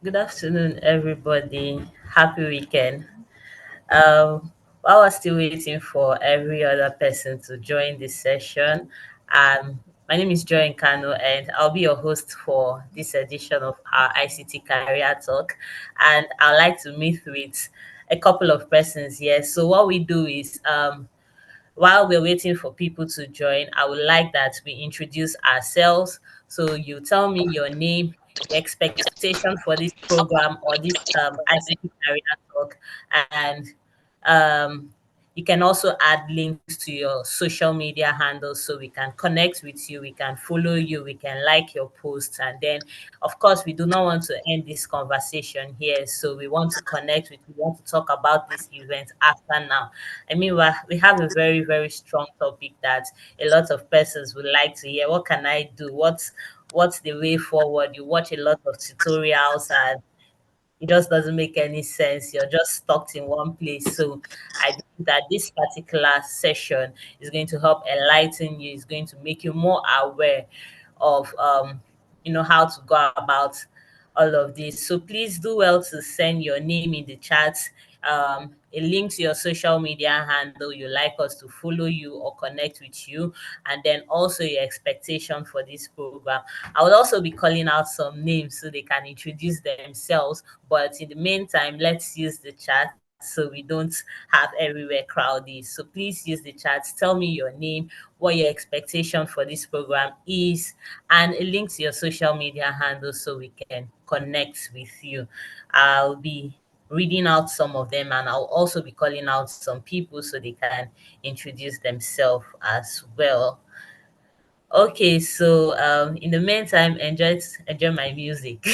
Good afternoon, everybody. Happy weekend. While we're still waiting for every other person to join this session, my name is Joy Kano, and I'll be your host for this edition of our ICT Career Talk. And I'd like to meet with a couple of persons here. So, what we do is while we're waiting for people to join, I would like that we introduce ourselves. So you tell me your name, your expectation for this program or this ICT career talk, and um, you can also add links to your social media handles so we can connect with you, we can follow you, we can like your posts. And then, of course, we do not want to end this conversation here. So we want to connect with you, we want to talk about this event after now. I mean, we have a very, very strong topic that a lot of persons would like to hear. What can I do? What's the way forward? You watch a lot of tutorials and it just doesn't make any sense. You're just stuck in one place. So I think that this particular session is going to help enlighten you, is going to make you more aware of how to go about all of this. So please do well to send your name in the chat, a link to your social media handle you like us to follow you or connect with you, and then also your expectation for this program. I will also be calling out some names so they can introduce themselves. But in the meantime, let's use the chat so we don't have everywhere crowded. So please use the chat. Tell me your name, what your expectation for this program is, and a link to your social media handle so we can connect with you. I'll be reading out some of them, and I'll also be calling out some people so they can introduce themselves as well. Okay, so in the meantime, enjoy my music.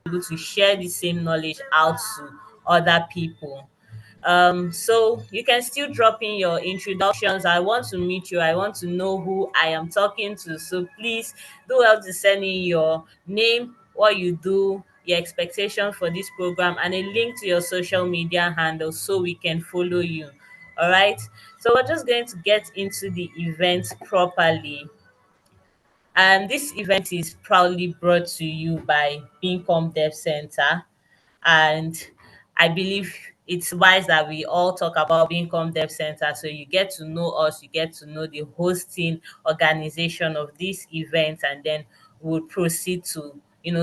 Able to share the same knowledge out to other people. So you can still drop in your introductions. I want to meet you. I want to know who I am talking to. So please do help to send in your name, what you do, your expectation for this program, and a link to your social media handle so we can follow you. All right. So we're just going to get into the event properly. This event is proudly brought to you by Bincom Dev Center, and I believe it's wise that we all talk about Bincom Dev Center so you get to know us, you get to know the hosting organization of this event, and then we'll proceed to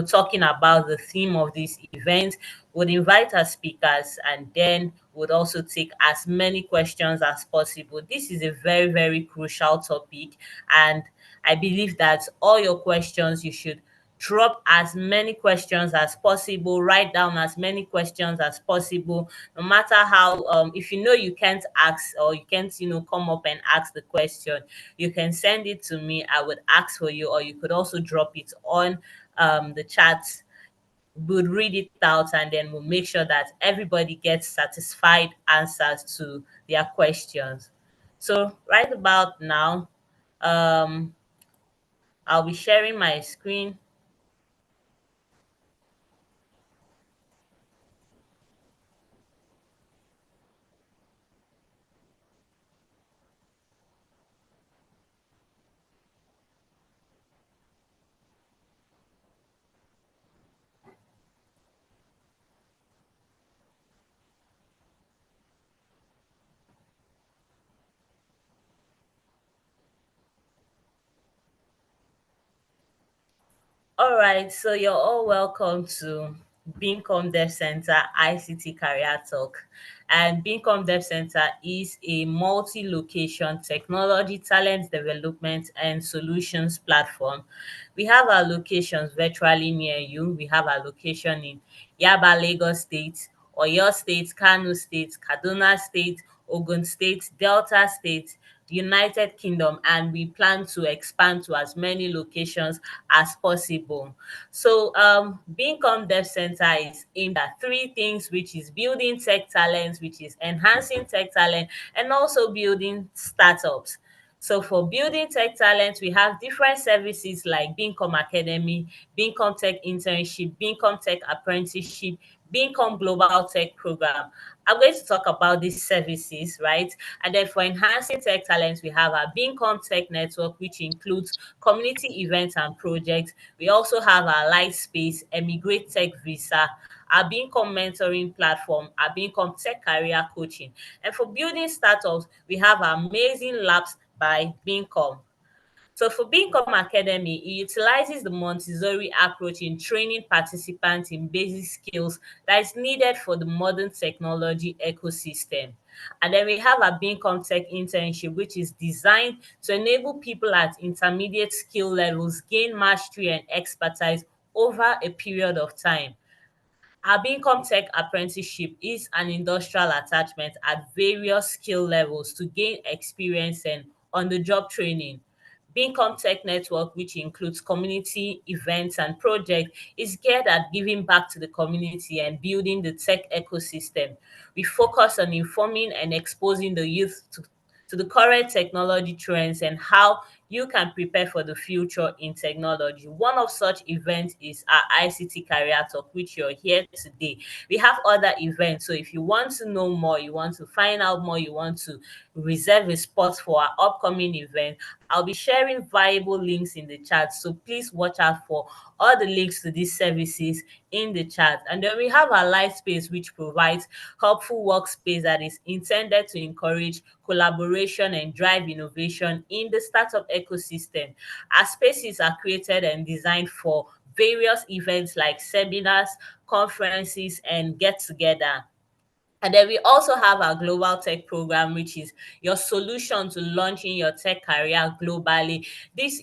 talking about the theme of this event. Would invite our speakers, and then would also take as many questions as possible. This is a very, very crucial topic, and I believe that all your questions you should drop as many questions as possible, write down as many questions as possible, no matter how if you know you can't ask or you can't come up and ask the question, you can send it to me. I would ask for you, or you could also drop it on the chat. We'll read it out, and then we'll make sure that everybody gets satisfied answers to their questions. So right about now, um I'll be sharing my screen. All right, so you're all welcome to Bincom Dev Center ICT Career Talk. And Bincom Dev Center is a multi-location technology talent development and solutions platform. We have our locations virtually near you. We have our location in Yaba, Lagos State, Oyo State, Kano State, Kaduna State, Ogun State, Delta State, United Kingdom, and we plan to expand to as many locations as possible. So, Bincom Dev Center is aimed at three things, which is building tech talent, which is enhancing tech talent, and also building startups. So for building tech talent, we have different services like Bincom Academy, Bincom Tech Internship, Bincom Tech Apprenticeship, Bincom Global Tech Program. I'm going to talk about these services, right? And then for enhancing tech talents, we have our Bincom Tech Network, which includes community events and projects. We also have our Light Space, Emigrate Tech Visa, our Bincom mentoring platform, our Bincom Tech Career Coaching. And for building startups, we have our amazing labs by Bincom. So for Bincom Academy, it utilizes the Montessori approach in training participants in basic skills that is needed for the modern technology ecosystem. And then we have a Bincom Tech Internship, which is designed to enable people at intermediate skill levels gain mastery and expertise over a period of time. Our Bincom Tech Apprenticeship is an industrial attachment at various skill levels to gain experience and on-the-job training. Bincom Tech Network, which includes community events and projects, is geared at giving back to the community and building the tech ecosystem. We focus on informing and exposing the youth to the current technology trends and how you can prepare for the future in technology. One of such events is our ICT Career Talk, which you're here today. We have other events, so if you want to know more, you want to find out more, you want to reserve a spot for our upcoming event, I'll be sharing viable links in the chat. So please watch out for all the links to these services in the chat. And then we have our live space, which provides helpful workspace that is intended to encourage collaboration and drive innovation in the startup ecosystem. Our spaces are created and designed for various events like seminars, conferences, and get together. And then we also have our global tech program, which is your solution to launching your tech career globally. This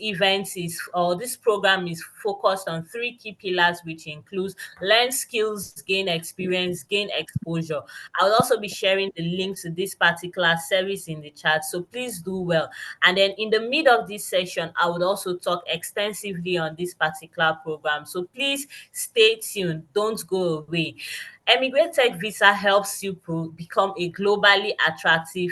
program is focused on three key pillars, which includes learn skills, gain experience, gain exposure. I will also be sharing the link to this particular service in the chat, so please do well. And then in the mid of this session, I would also talk extensively on this particular program. So please stay tuned, don't go away. Emigrate Tech Visa helps you become a globally attractive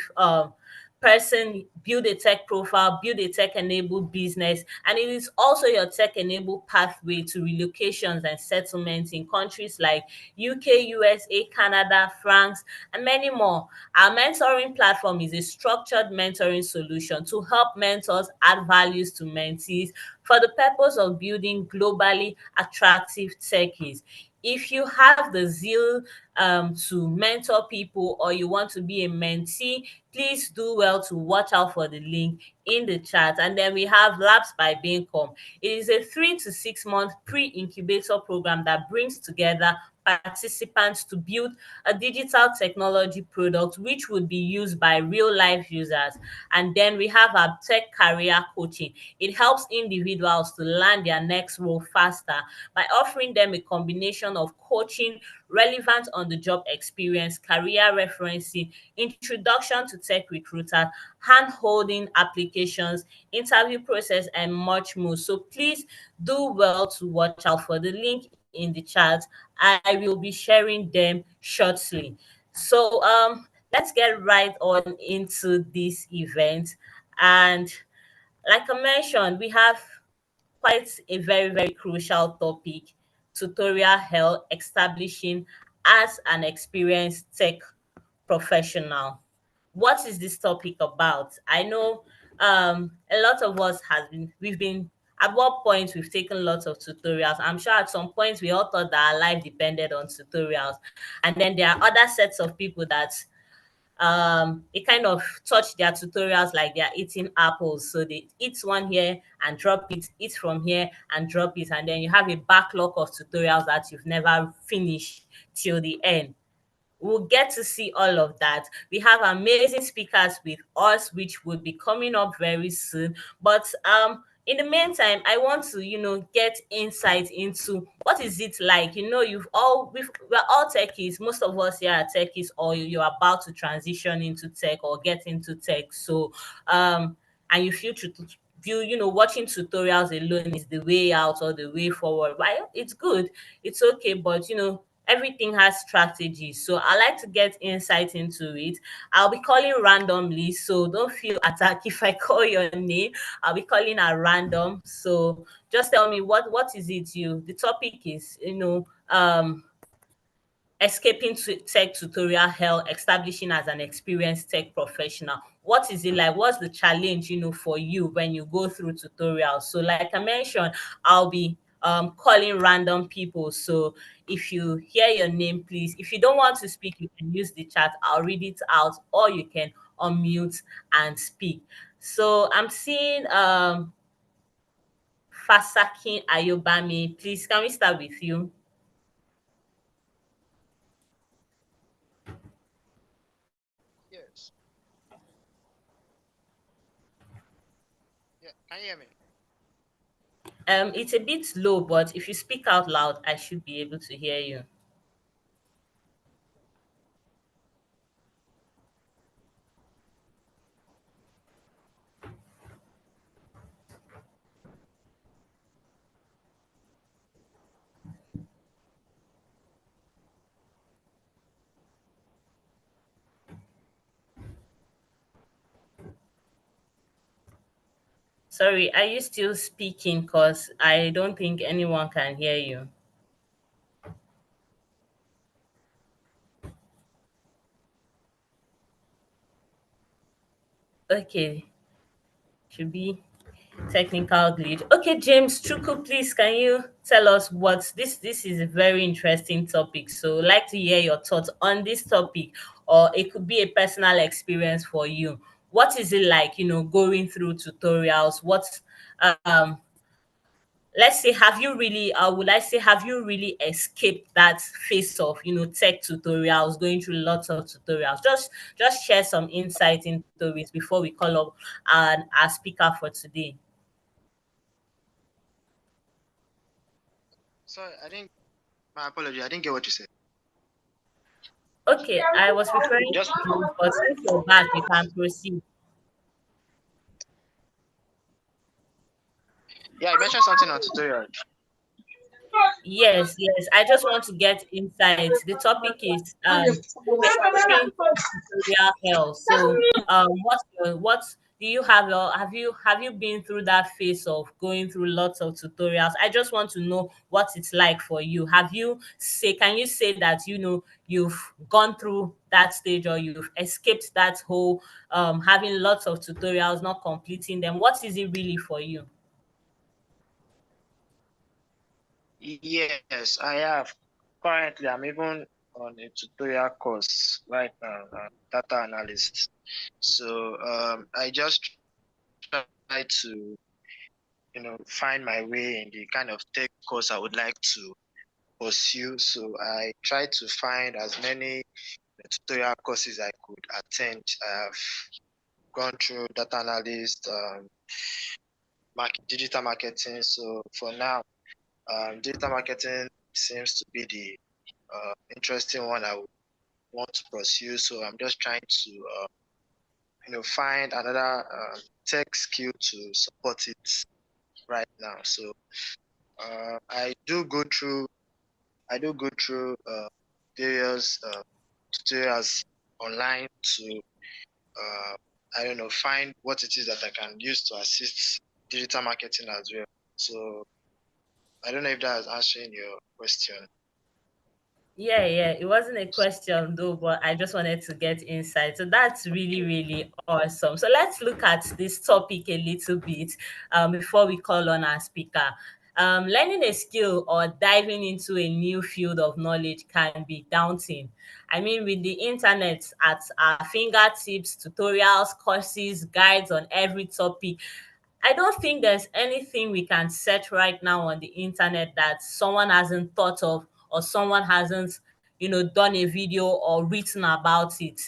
person, build a tech profile, build a tech enabled business, and it is also your tech enabled pathway to relocations and settlements in countries like UK, USA, Canada, France, and many more. Our mentoring platform is a structured mentoring solution to help mentors add values to mentees for the purpose of building globally attractive techies. If you have the zeal to mentor people, or you want to be a mentee, please do well to watch out for the link in the chat. And then we have Labs by Bincom. It is a 3 to 6 month pre-incubator program that brings together participants to build a digital technology product which would be used by real life users. And then we have our tech career coaching. It helps individuals to land their next role faster by offering them a combination of coaching, relevant on the job experience, career referencing, introduction to tech recruiter, hand holding applications, interview process, and much more. So please do well to watch out for the link in the chat. I will be sharing them shortly. So let's get right on into this event. And like I mentioned, we have quite a very crucial topic: tutorial hell, establishing as an experienced tech professional. What is this topic about? I know a lot of us we've been, at what point we've taken lots of tutorials. I'm sure at some point we all thought that our life depended on tutorials. And then there are other sets of people that they kind of touch their tutorials like they're eating apples. So they eat one here and drop it, eat from here and drop it, and then you have a backlog of tutorials that you've never finished till the end. We'll get to see all of that. We have amazing speakers with us, which will be coming up very soon. But in the meantime, I want to, get insight into what is it like. We're all techies. Most of us here are techies, or you're about to transition into tech or get into tech. So and you watching tutorials alone is the way out or the way forward. Well, it's good, it's okay, but everything has strategy. So I like to get insight into it. I'll be calling randomly, so don't feel attacked if I call your name. I'll be calling at random. So just tell me what is it you the topic is, escaping to tech tutorial hell, establishing as an experienced tech professional. What is it like? What's the challenge, for you when you go through tutorials? So, like I mentioned, I'll be calling random people. So, if you hear your name, please, if you don't want to speak, you can use the chat. I'll read it out, or you can unmute and speak. So, I'm seeing Fasakin Ayobami. Please, can we start with you? Yes. Yeah. Can you hear me? It's a bit low, but if you speak out loud, I should be able to hear you. Sorry, are you still speaking? Because I don't think anyone can hear you. Okay, should be technical glitch. Okay, James Chuku, please can you tell us what this is a very interesting topic. So like to hear your thoughts on this topic, or it could be a personal experience for you. What is it like, going through tutorials? Um let's say, have you really would I say, have you really escaped that phase of, tech tutorials, going through lots of tutorials? Just share some insight into it before we call up our speaker for today. Sorry, I didn't. My apology. I didn't get what you said. Okay, I was referring Just to you, but since you're back, you can proceed. yeah, you mentioned something on tutorial. Yes, yes. I just want to get insights. The topic is escaping tutorial hell. So, what do you have? Have you been through that phase of going through lots of tutorials? I just want to know what it's like for you. Can you say that you've gone through that stage, or you've escaped that whole having lots of tutorials, not completing them? What is it really for you? Yes, I have. Currently, I'm even on a tutorial course right now, data analyst. So I just try to, find my way in the kind of tech course I would like to pursue. So I try to find as many tutorial courses I could attend. I have gone through data analyst, digital marketing. So for now, digital marketing seems to be the interesting one I would want to pursue. So I'm just trying to, find another tech skill to support it right now. So I do go through, various tutorials online to, I don't know, find what it is that I can use to assist digital marketing as well. So I don't know if that is answering your question. Yeah, yeah. It wasn't a question though, but I just wanted to get insight. So that's really, really awesome. So let's look at this topic a little bit before we call on our speaker. Learning a skill or diving into a new field of knowledge can be daunting. I mean, with the internet at our fingertips, tutorials, courses, guides on every topic, I don't think there's anything we can search right now on the internet that someone hasn't thought of, or someone hasn't, done a video or written about it.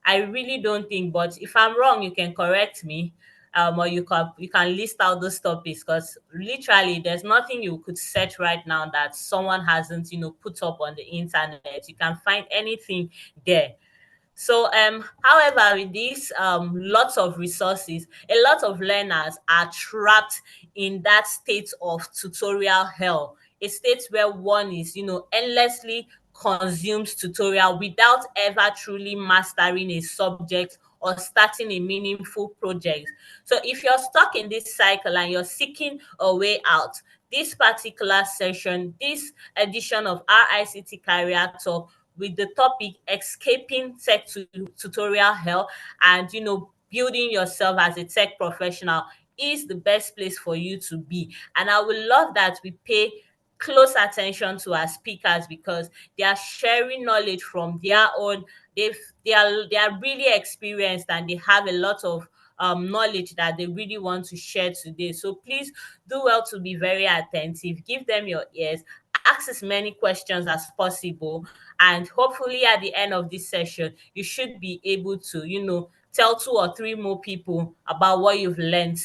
I really don't think, but if I'm wrong, you can correct me. Or you can list out those topics, because literally there's nothing you could search right now that someone hasn't, put up on the internet. You can find anything there. So, however, with these lots of resources, a lot of learners are trapped in that state of tutorial hell, a state where one is, endlessly consumes tutorial without ever truly mastering a subject or starting a meaningful project. So if you're stuck in this cycle and you're seeking a way out, this particular session, this edition of our ICT Career Talk with the topic escaping tech tutorial hell and building yourself as a tech professional is the best place for you to be. And I would love that we pay close attention to our speakers because they are sharing knowledge from their own. They are really experienced and they have a lot of knowledge that they really want to share today. So please do well to be very attentive. Give them your ears. Ask as many questions as possible, and hopefully at the end of this session, you should be able to, tell two or three more people about what you've learned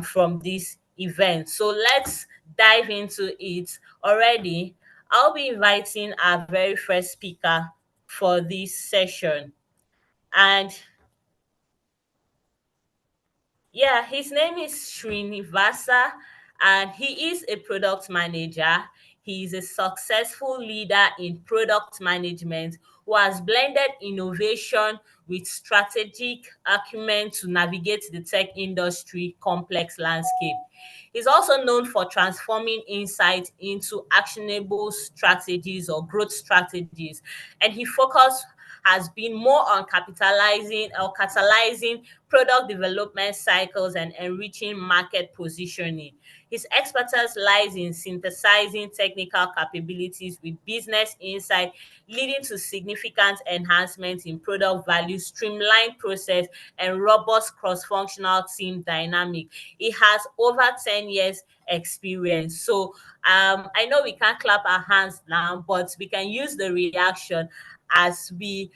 from this event. So let's dive into it already. I'll be inviting our very first speaker for this session. And yeah, his name is Srinivasa, and he is a product manager. He is a successful leader in product management who has blended innovation with strategic acumen to navigate the tech industry complex landscape. He's also known for transforming insight into actionable strategies or growth strategies, and he focus has been more on capitalizing or catalyzing product development cycles and enriching market positioning. His expertise lies in synthesizing technical capabilities with business insight, leading to significant enhancements in product value, streamlined process, and robust cross-functional team dynamic. He has over 10 years experience. So I know we can't clap our hands now, but we can use the reaction as we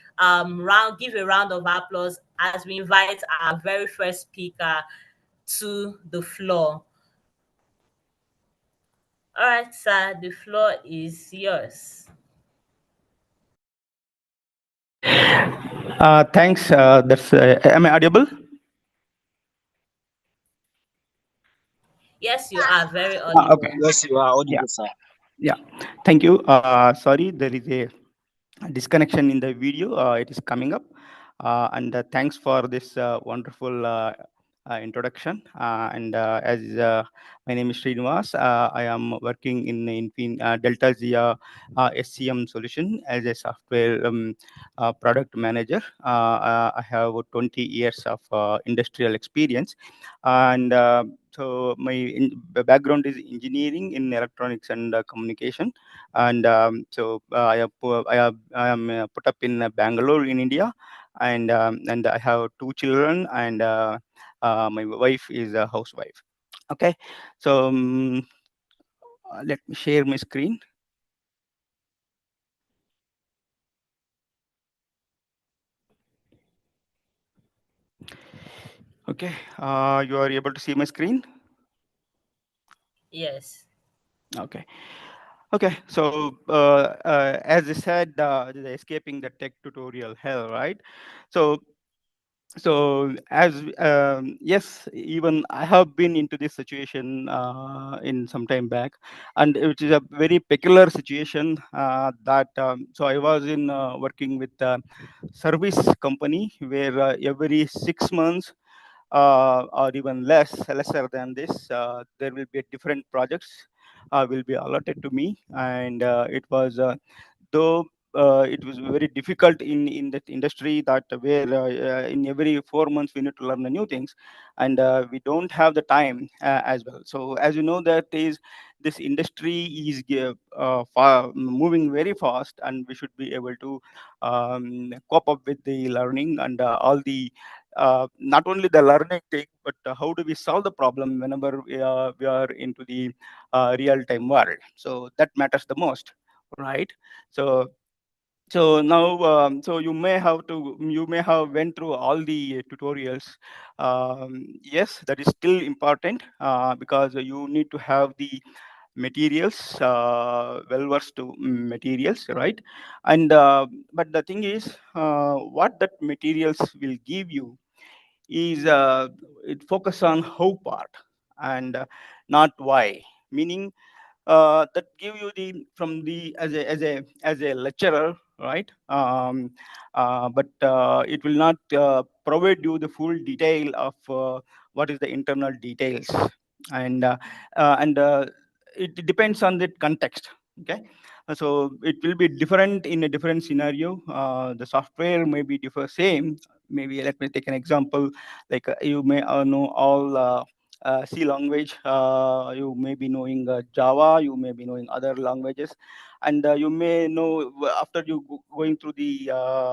give a round of applause as we invite our very first speaker to the floor. All right, sir, the floor is yours. Thanks. Am I audible? Yes, you are very Okay. audible. Yes, you are Yeah. audible, sir. Yeah. Thank you. Sorry, there is a disconnection in the video. It is coming up. And thanks for this wonderful introduction. And as my name is Srinivas, I am working in Delta Zia SCM solution as a software product manager. I have 20 years of industrial experience, and so my background is engineering in electronics and communication, and I am put up in Bangalore in India, and I have two children, and my wife is a housewife. Okay, so let me share my screen. Okay, you are able to see my screen. Yes. Okay. Okay, so as I said, the escaping the tech tutorial hell, right? So as yes, even I have been into this situation in some time back, and which is a very peculiar situation. That So I was in working with a service company where every 6 months or even lesser than this, there will be different projects will be allotted to me, and it was though it was very difficult in that industry, that where in every 4 months we need to learn the new things, and we don't have the time as well. So as you know, that is, this industry is moving very fast, and we should be able to cope up with the learning and all the not only the learning thing, but how do we solve the problem whenever we are into the real time world. So that matters the most, right? So now, so you may have went through all the tutorials. Yes, that is still important because you need to have the materials, well versed to materials, right? And but the thing is, what that materials will give you is it focus on how part, and not why. Meaning, that give you the from the as a lecturer, right? But it will not provide you the full detail of what is the internal details, and and it depends on the context. Okay. So it will be different in a different scenario. The software may be differ same. Maybe let me take an example. Like you may know all C language. You may be knowing Java. You may be knowing other languages, and you may know after you going through the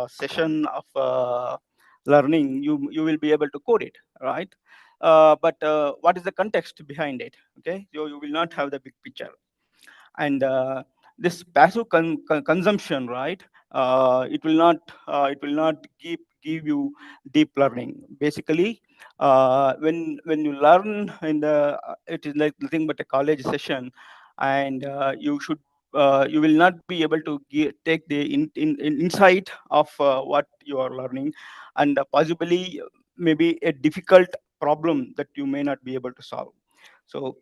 session of learning, you will be able to code it, right? But what is the context behind it? Okay, so you will not have the big picture. And this passive consumption, right? It will not give you deep learning. Basically, when you learn in the it is like nothing but a college session, and you will not be able to take the insight of what you are learning, and possibly maybe a difficult problem that you may not be able to solve. So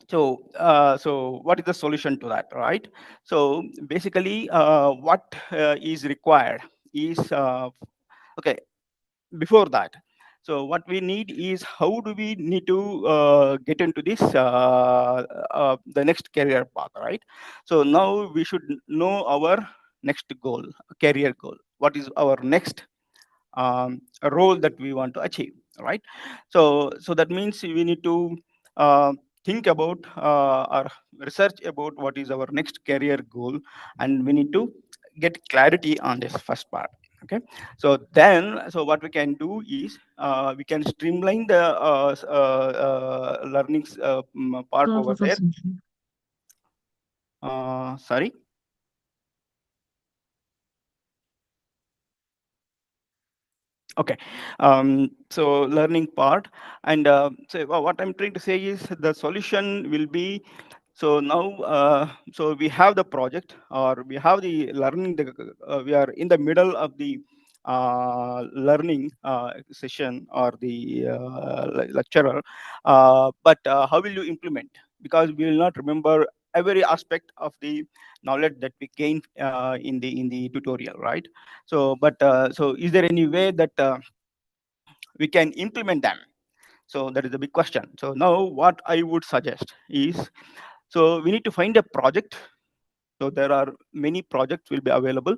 so what is the solution to that, right? So basically, what is required is okay. Before that, so what we need is how do we need to get into this the next career path, right? So now we should know our next goal, career goal. What is our next a role that we want to achieve, right? So that means we need to uh, think about or research about what is our next career goal, and we need to get clarity on this first part. Okay. So then, so what we can do is we can streamline the learning part over there. Sorry. Okay. So learning part, and so what I'm trying to say is the solution will be, so now so we have the project, or we have the learning, we are in the middle of the learning session, or the lecturer, but how will you implement? Because we will not remember every aspect of the knowledge that we gain in the tutorial, right? So but so is there any way that we can implement them? So that is the big question. So now what I would suggest is, so we need to find a project. So there are many projects will be available,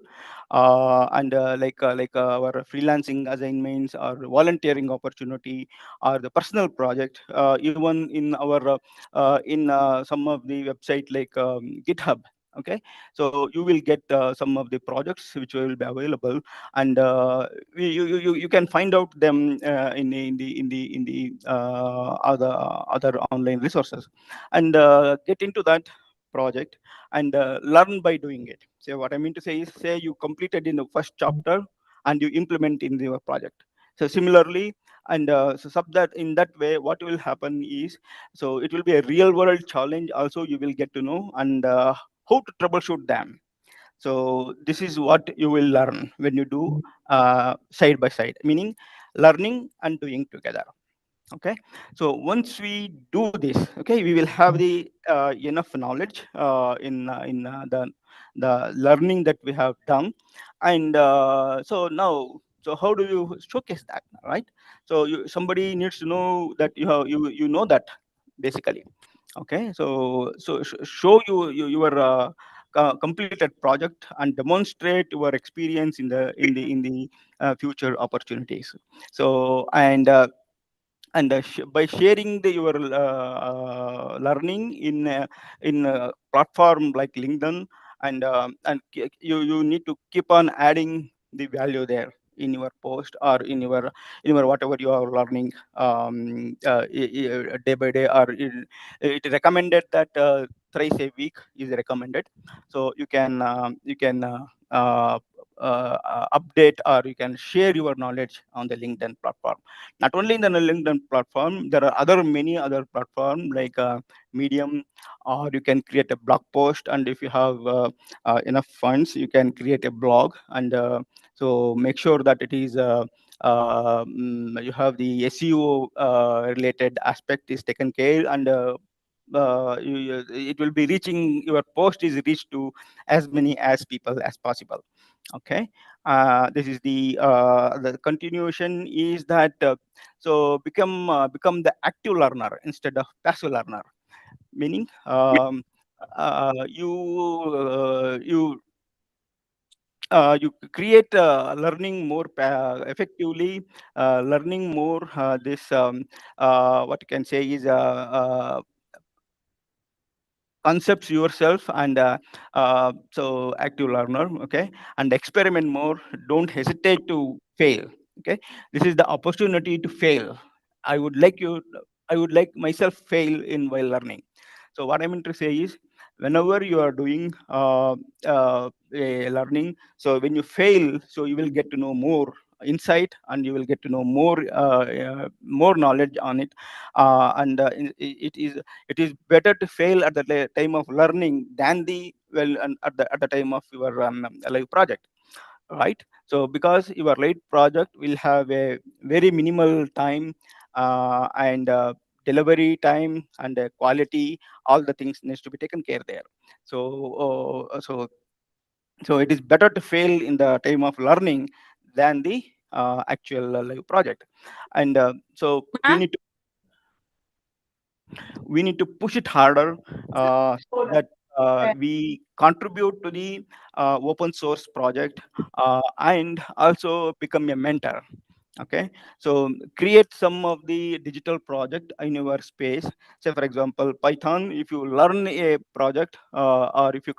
and our freelancing assignments, or volunteering opportunity, or the personal project, even in our in some of the website like GitHub. Okay, so you will get some of the projects which will be available, and you can find out them in the other online resources, and get into that project, and learn by doing it. So what I mean to say is, say you completed in the first chapter, and you implement in your project. So similarly, and so sub that in that way, what will happen is, so it will be a real world challenge also, you will get to know, and how to troubleshoot them. So this is what you will learn when you do side by side, meaning learning and doing together. Okay. So once we do this, okay, we will have the enough knowledge in the learning that we have done. And so now, so how do you showcase that, right? So somebody needs to know that you know that, basically. Okay. So show your completed project, and demonstrate your experience in the future opportunities. So and by sharing your learning in a platform like LinkedIn, and you need to keep on adding the value there in your post, or in your whatever you are learning day by day, or it recommended that thrice a week is recommended. So you can uh, update, or you can share your knowledge on the LinkedIn platform. Not only in the LinkedIn platform, there are many other platforms like Medium, or you can create a blog post, and if you have enough funds, you can create a blog, and so make sure that it is you have the SEO related aspect is taken care, and it will be reaching, your post is reached to as many as people as possible. Okay. This is the continuation is that become the active learner instead of passive learner, meaning you you create learning more effectively, learning more this what you can say is concepts yourself, and so active learner. Okay. And experiment more, don't hesitate to fail. Okay. This is the opportunity to fail. I would like you, I would like myself fail in while learning. So what I mean to say is, whenever you are doing a learning, so when you fail, so you will get to know more insight, and you will get to know more knowledge on it. And it is better to fail at the time of learning than the well and at the time of your live project, right? So because your live project will have a very minimal time, and delivery time and quality, all the things needs to be taken care there. So it is better to fail in the time of learning than the actual live project. And so we need to push it harder, so that we contribute to the open source project, and also become a mentor. Okay. So create some of the digital project in your space. Say for example, Python, if you learn a project, or if you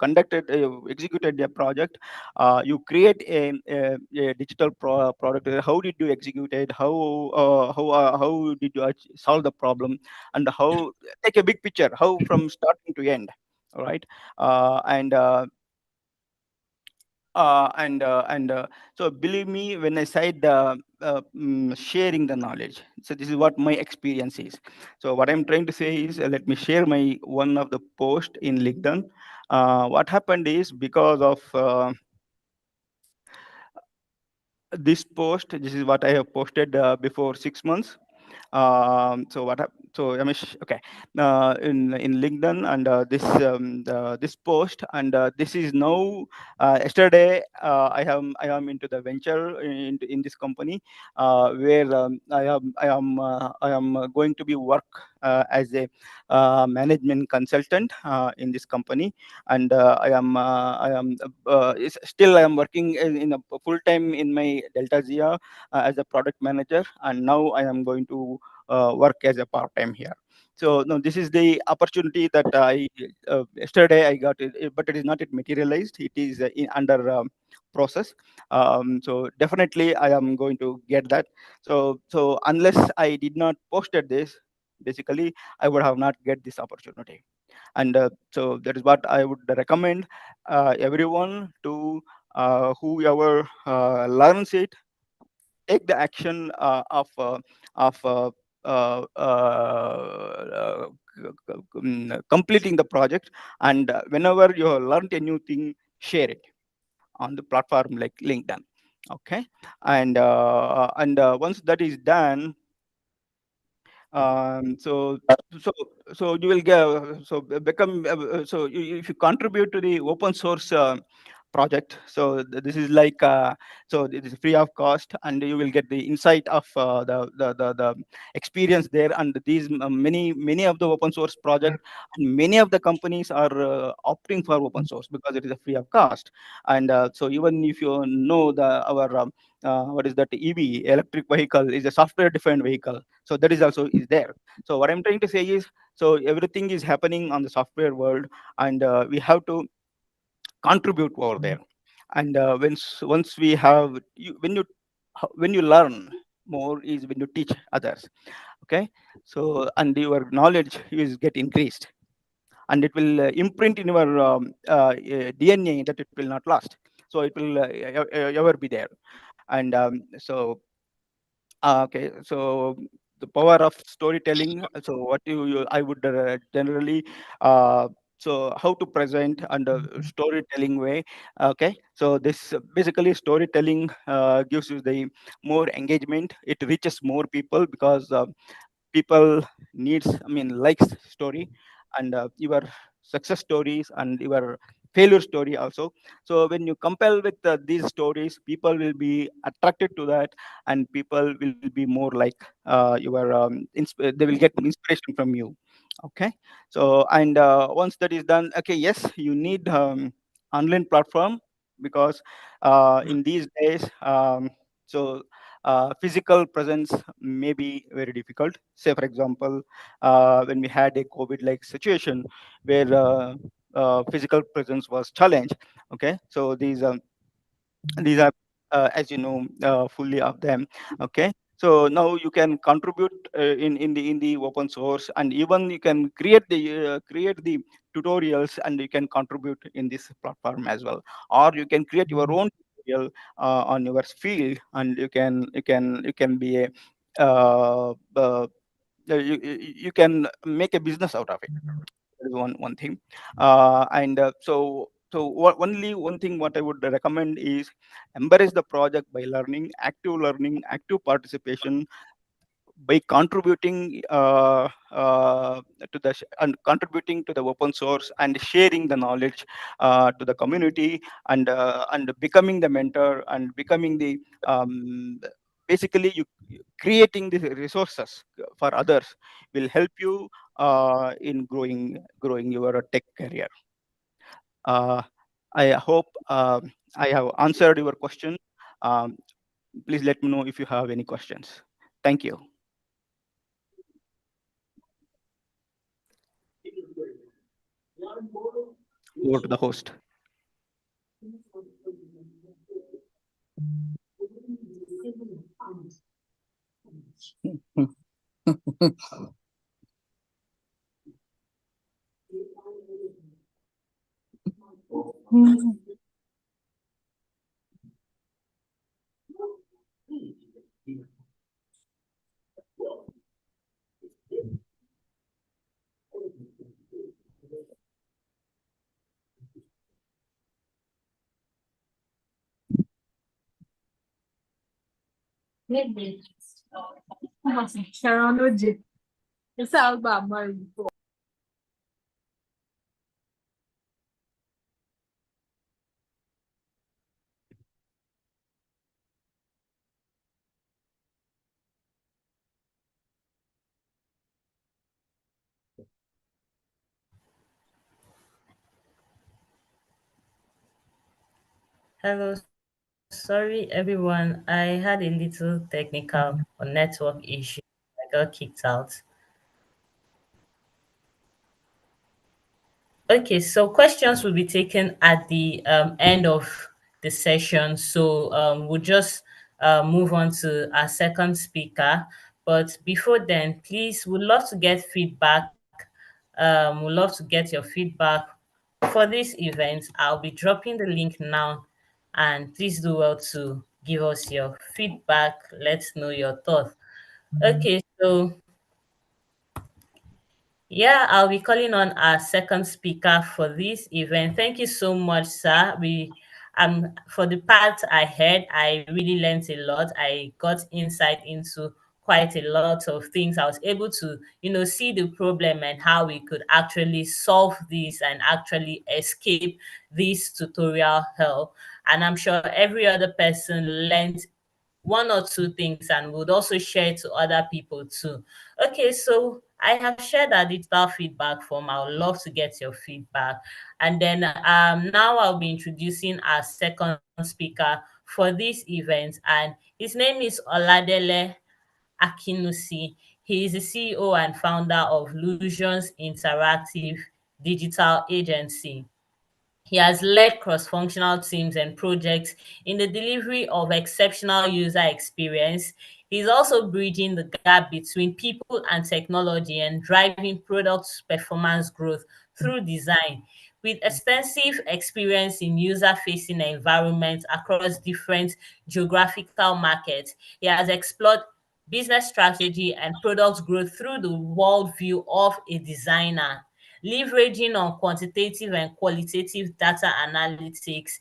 executed a project, you create a digital product. How did you execute it? How did you solve the problem? And how, take a big picture, how from starting to end. All right. And So believe me when I said sharing the knowledge. So this is what my experience is. So what I'm trying to say is, let me share my one of the post in LinkedIn. What happened is, because of this post, this is what I have posted before 6 months. So okay, in LinkedIn, and this post, and this is now, yesterday, I am into the venture in this company, where I am going to be work as a management consultant in this company. And still I am working in a full time in my Delta Zia as a product manager, and now I am going to work as a part time here. So no, this is the opportunity that I yesterday I got it, but it is not yet materialized. It is under process. So definitely I am going to get that. So unless I did not posted this, basically I would have not get this opportunity. And so that is what I would recommend everyone to, whoever learns it, take the action of completing the project. And whenever you have learned a new thing, share it on the platform like LinkedIn. Okay. And once that is done, so so so you will get, become, if you contribute to the open source project, so this is like, so it is free of cost, and you will get the insight of the experience there. And these many of the open source project, and many of the companies are opting for open source because it is a free of cost. And so even if you know our what is that, EV, electric vehicle, is a software defined vehicle, so that is also is there. So what I'm trying to say is, so everything is happening on the software world, and we have to contribute over there. And once we have you, when you learn more is when you teach others. Okay. So and your knowledge is get increased, and it will imprint in your DNA, that it will not last. So it will ever be there. And okay, so the power of storytelling. So what I would generally, so how to present under storytelling way. Okay, so this basically storytelling gives you the more engagement. It reaches more people because people needs, I mean, likes story. and your success stories and your failure story also. So when you compare with these stories, people will be attracted to that, and people will be more like they will get inspiration from you. Okay. So and once that is done, okay, yes, you need online platform, because in these days, so physical presence may be very difficult. Say for example, when we had a COVID like situation where physical presence was challenged. Okay, so these are as you know, fully of them. Okay, so now you can contribute in the open source, and even you can create the tutorials, and you can contribute in this platform as well, or you can create your own tutorial on your field, and you can be a you can make a business out of it. That is one thing. And only one thing what I would recommend is embrace the project by learning, active participation, by contributing and contributing to the open source, and sharing the knowledge to the community, and becoming the mentor, and becoming the basically creating the resources for others will help you in growing your tech career. uh, I hope I have answered your question. um, Please let me know if you have any questions. Thank you. Over to the host. Hello, sorry everyone. I had a little technical or network issue. I got kicked out. Okay, so questions will be taken at the end of the session. So we'll just move on to our second speaker. But before then, please, we'd love to get feedback. We'd love to get your feedback for this event. I'll be dropping the link now, and please do well to give us your feedback. Let's know your thoughts. Okay, so yeah, I'll be calling on our second speaker for this event. Thank you so much, sir. We for the part I heard, I really learned a lot. I got insight into quite a lot of things. I was able to, see the problem and how we could actually solve this and actually escape this tutorial hell. And I'm sure every other person learned one or two things and would also share it to other people too. Okay, so I have shared our digital feedback form. I would love to get your feedback. And then now I'll be introducing our second speaker for this event, and his name is Oladele Akinusi. He is the CEO and founder of Lusions Interactive Digital Agency. He has led cross-functional teams and projects in the delivery of exceptional user experience. He's also bridging the gap between people and technology and driving product performance growth through design. With extensive experience in user-facing environments across different geographical markets, he has explored business strategy and product growth through the worldview of a designer, leveraging on quantitative and qualitative data analytics.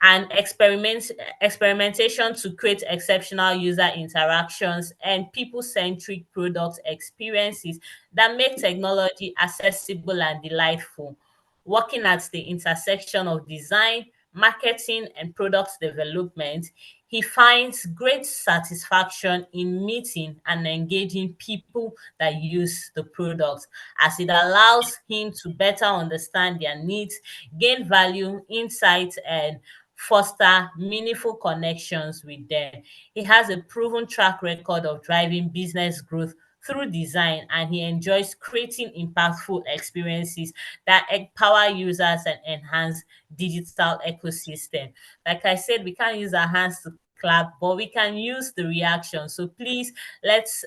and experimentation to create exceptional user interactions and people-centric product experiences that make technology accessible and delightful. Working at the intersection of design, marketing, and product development, he finds great satisfaction in meeting and engaging people that use the product, as it allows him to better understand their needs, gain value, insight, and foster meaningful connections with them. He has a proven track record of driving business growth through design, and he enjoys creating impactful experiences that empower users and enhance digital ecosystem. Like I said, we can't use our hands to clap, but we can use the reaction. So please, let's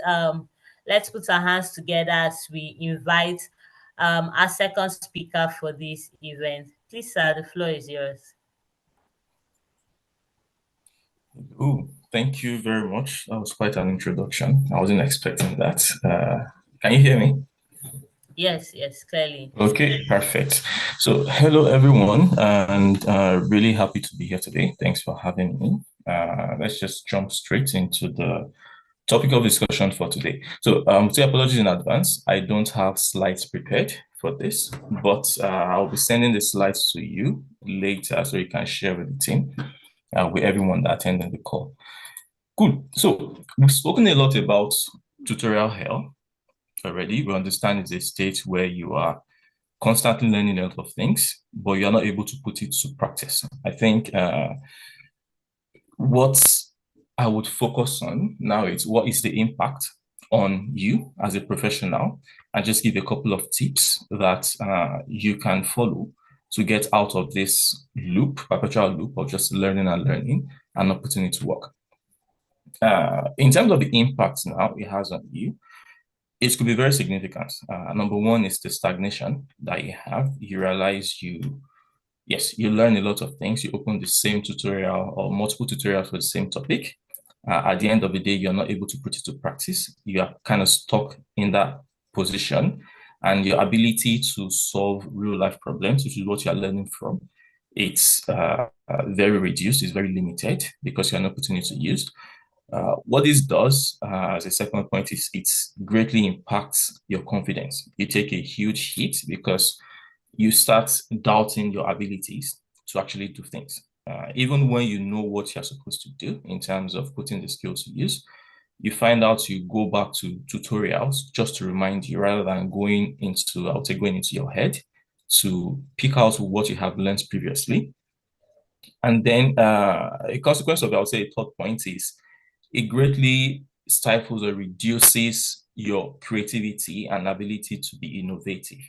put our hands together as we invite our second speaker for this event. Please, sir, the floor is yours. Oh, thank you very much. That was quite an introduction. I wasn't expecting that. Can you hear me? Yes, yes, clearly. Okay, perfect. So, hello everyone, and really happy to be here today. Thanks for having me. Let's just jump straight into the topic of discussion for today. So, say apologies in advance. I don't have slides prepared for this, but I'll be sending the slides to you later so you can share with the team, with everyone that attended the call. Good. So we've spoken a lot about tutorial hell already. We understand it's a state where you are constantly learning a lot of things, but you're not able to put it to practice. I think what I would focus on now is what is the impact on you as a professional, and just give a couple of tips that you can follow to get out of this loop, perpetual loop of just learning and not putting it to work. In terms of the impact now it has on you, it could be very significant. Number one is the stagnation that you have. You realize yes, you learn a lot of things. You open the same tutorial or multiple tutorials for the same topic. At the end of the day, you're not able to put it to practice. You are kind of stuck in that position, and your ability to solve real life problems, which is what you're learning from, it's very reduced, it's very limited because you're not putting it to use. What this does, as a second point, is it greatly impacts your confidence. You take a huge hit because you start doubting your abilities to actually do things. Even when you know what you're supposed to do in terms of putting the skills to use, you find out you go back to tutorials just to remind you rather than going into, I would say, going into your head to pick out what you have learned previously. And then a consequence of, I would say, a third point is it greatly stifles or reduces your creativity and ability to be innovative.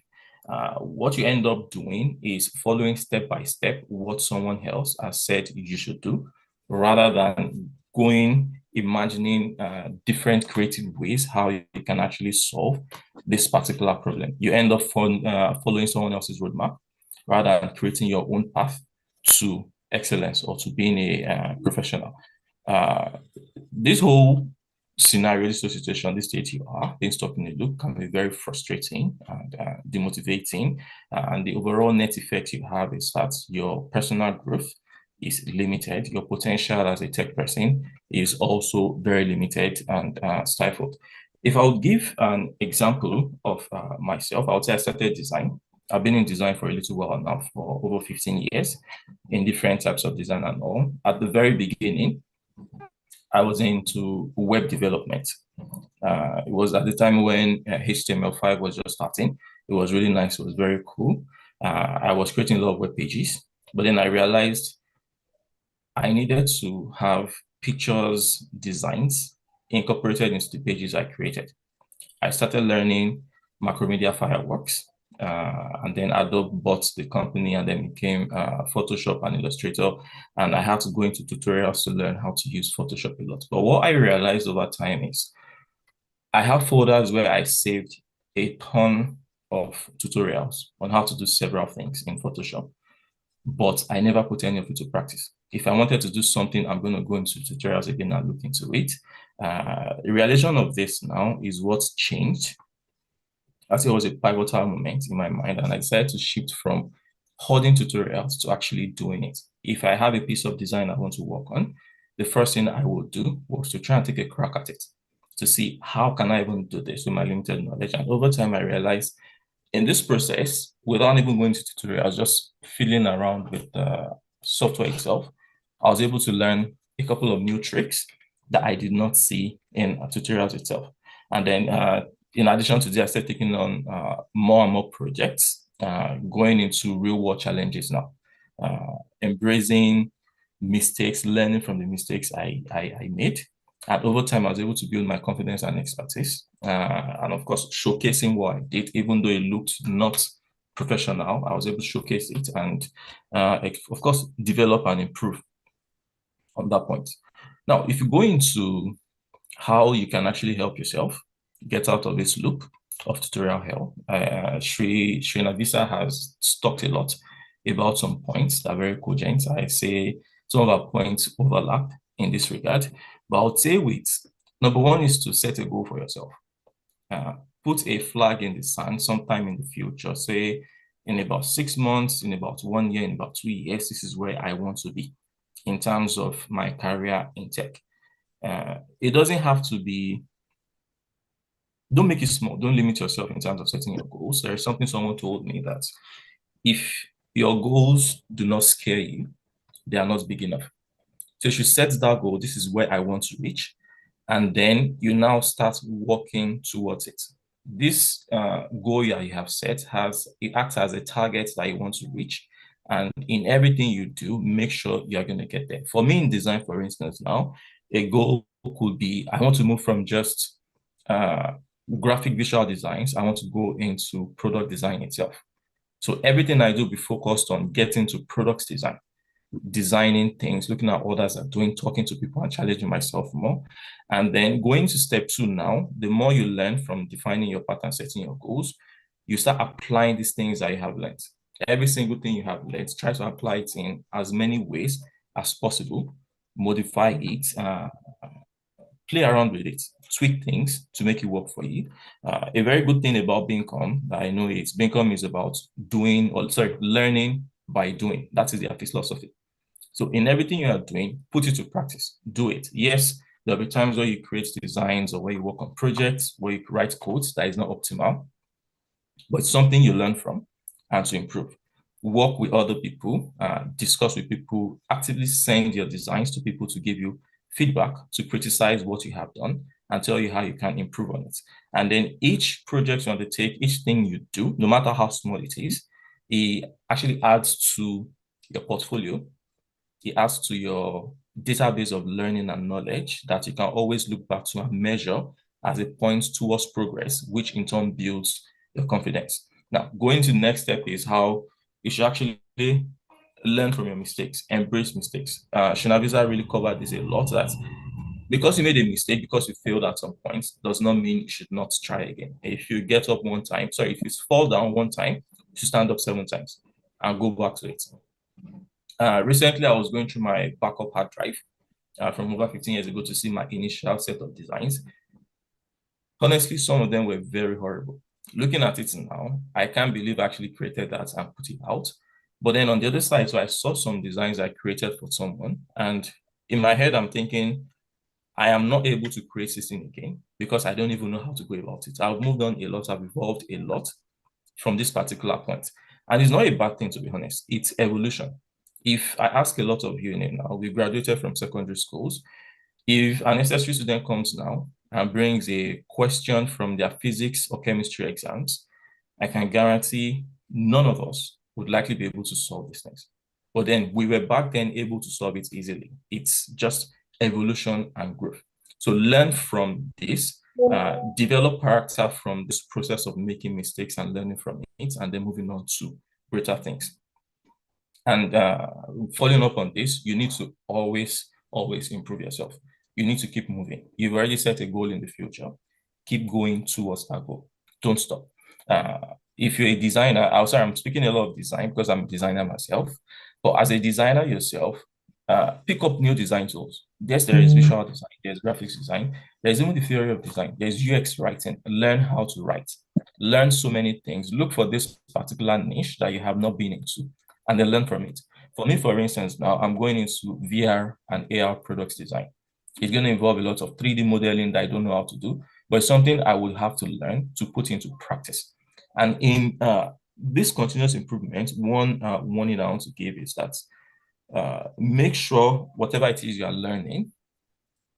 What you end up doing is following step by step what someone else has said you should do, rather than imagining different creative ways how you can actually solve this particular problem. You end up following someone else's roadmap rather than creating your own path to excellence or to being a professional. This whole scenario, this whole situation, this state you are, being stuck in a loop can be very frustrating and demotivating. And the overall net effect you have is that your personal growth is limited. Your potential as a tech person is also very limited and stifled. If I would give an example of myself, I would say I started design. I've been in design for a little while now, for over 15 years, in different types of design and all. At the very beginning, I was into web development. It was at the time when HTML5 was just starting. It was really nice. It was very cool. I was creating a lot of web pages, but then I realized I needed to have pictures, designs incorporated into the pages I created. I started learning Macromedia Fireworks, and then Adobe bought the company and then became Photoshop and Illustrator. And I had to go into tutorials to learn how to use Photoshop a lot. But what I realized over time is I have folders where I saved a ton of tutorials on how to do several things in Photoshop, but I never put any of it to practice. If I wanted to do something, I'm going to go into tutorials again and look into it. The realization of this now is what's changed. I think it was a pivotal moment in my mind, and I decided to shift from holding tutorials to actually doing it. If I have a piece of design I want to work on, the first thing I would do was to try and take a crack at it to see how can I even do this with my limited knowledge. And over time, I realized in this process, without even going to tutorials, just fiddling around with the software itself, I was able to learn a couple of new tricks that I did not see in tutorials itself. And then in addition to this, I started taking on more and more projects, going into real world challenges now, embracing mistakes, learning from the mistakes I made. And over time, I was able to build my confidence and expertise. And of course, showcasing what I did, even though it looked not professional, I was able to showcase it and, of course, develop and improve on that point. Now, if you go into how you can actually help yourself get out of this loop of tutorial hell, Srinavisa has talked a lot about some points that are very cogent. I say some of our points overlap in this regard, but I would say with number one is to set a goal for yourself. Put a flag in the sand sometime in the future, say in about 6 months, in about 1 year, in about 2 years, this is where I want to be in terms of my career in tech. It doesn't have to be, don't make it small. Don't limit yourself in terms of setting your goals. There is something someone told me that if your goals do not scare you, they are not big enough. So you should set that goal. This is where I want to reach. And then you now start working towards it. This goal that you have set it acts as a target that you want to reach. And in everything you do, make sure you're going to get there. For me in design, for instance, now, a goal could be, I want to move from just graphic visual designs. I want to go into product design itself. So everything I do be focused on getting to product design, designing things, looking at what others are doing, talking to people and challenging myself more. And then going to step 2 now, the more you learn from defining your pattern, setting your goals, you start applying these things that you have learned. Every single thing you have learned, try to apply it in as many ways as possible, modify it, play around with it, tweak things to make it work for you. A very good thing about Bincom that I know is Bincom is about learning by doing. That is their philosophy. So in everything you are doing, put it to practice. Do it. Yes, there'll be times where you create designs or where you work on projects, where you write codes that is not optimal, but it's something you learn from and to improve. Work with other people, discuss with people, actively send your designs to people to give you feedback, to criticize what you have done and tell you how you can improve on it. And then each project you undertake, each thing you do, no matter how small it is, it actually adds to your portfolio. It adds to your database of learning and knowledge that you can always look back to and measure as a point towards progress, which in turn builds your confidence. Now, going to the next step is how you should actually learn from your mistakes, embrace mistakes. Shinavisa really covered this a lot, that because you made a mistake, because you failed at some point, does not mean you should not try again. If you get up one time, if you fall down one time, you should stand up 7 times and go back to it. Recently, I was going through my backup hard drive from over 15 years ago to see my initial set of designs. Honestly, some of them were very horrible. Looking at it now, I can't believe I actually created that and put it out. But then on the other side, so I saw some designs I created for someone, and in my head, I'm thinking, I am not able to create this thing again because I don't even know how to go about it. I've moved on a lot, I've evolved a lot from this particular point. And it's not a bad thing, to be honest. It's evolution. If I ask a lot of you in it now, we graduated from secondary schools. If an SSU student comes now and brings a question from their physics or chemistry exams, I can guarantee none of us would likely be able to solve these things. But then we were back then able to solve it easily. It's just evolution and growth. So learn from this, develop character from this process of making mistakes and learning from it, and then moving on to greater things. And following up on this, you need to always improve yourself. You need to keep moving. You've already set a goal in the future. Keep going towards that goal. Don't stop. If you're a designer, I'm speaking a lot of design because I'm a designer myself. But as a designer yourself, pick up new design tools. Yes, there is visual design, there's graphics design, there's even the theory of design, there's UX writing. Learn how to write. Learn so many things. Look for this particular niche that you have not been into and then learn from it. For me, for instance, now I'm going into VR and AR products design. It's going to involve a lot of 3D modeling that I don't know how to do, but it's something I would have to learn to put into practice. And in this continuous improvement, one warning I want to give is that make sure whatever it is you are learning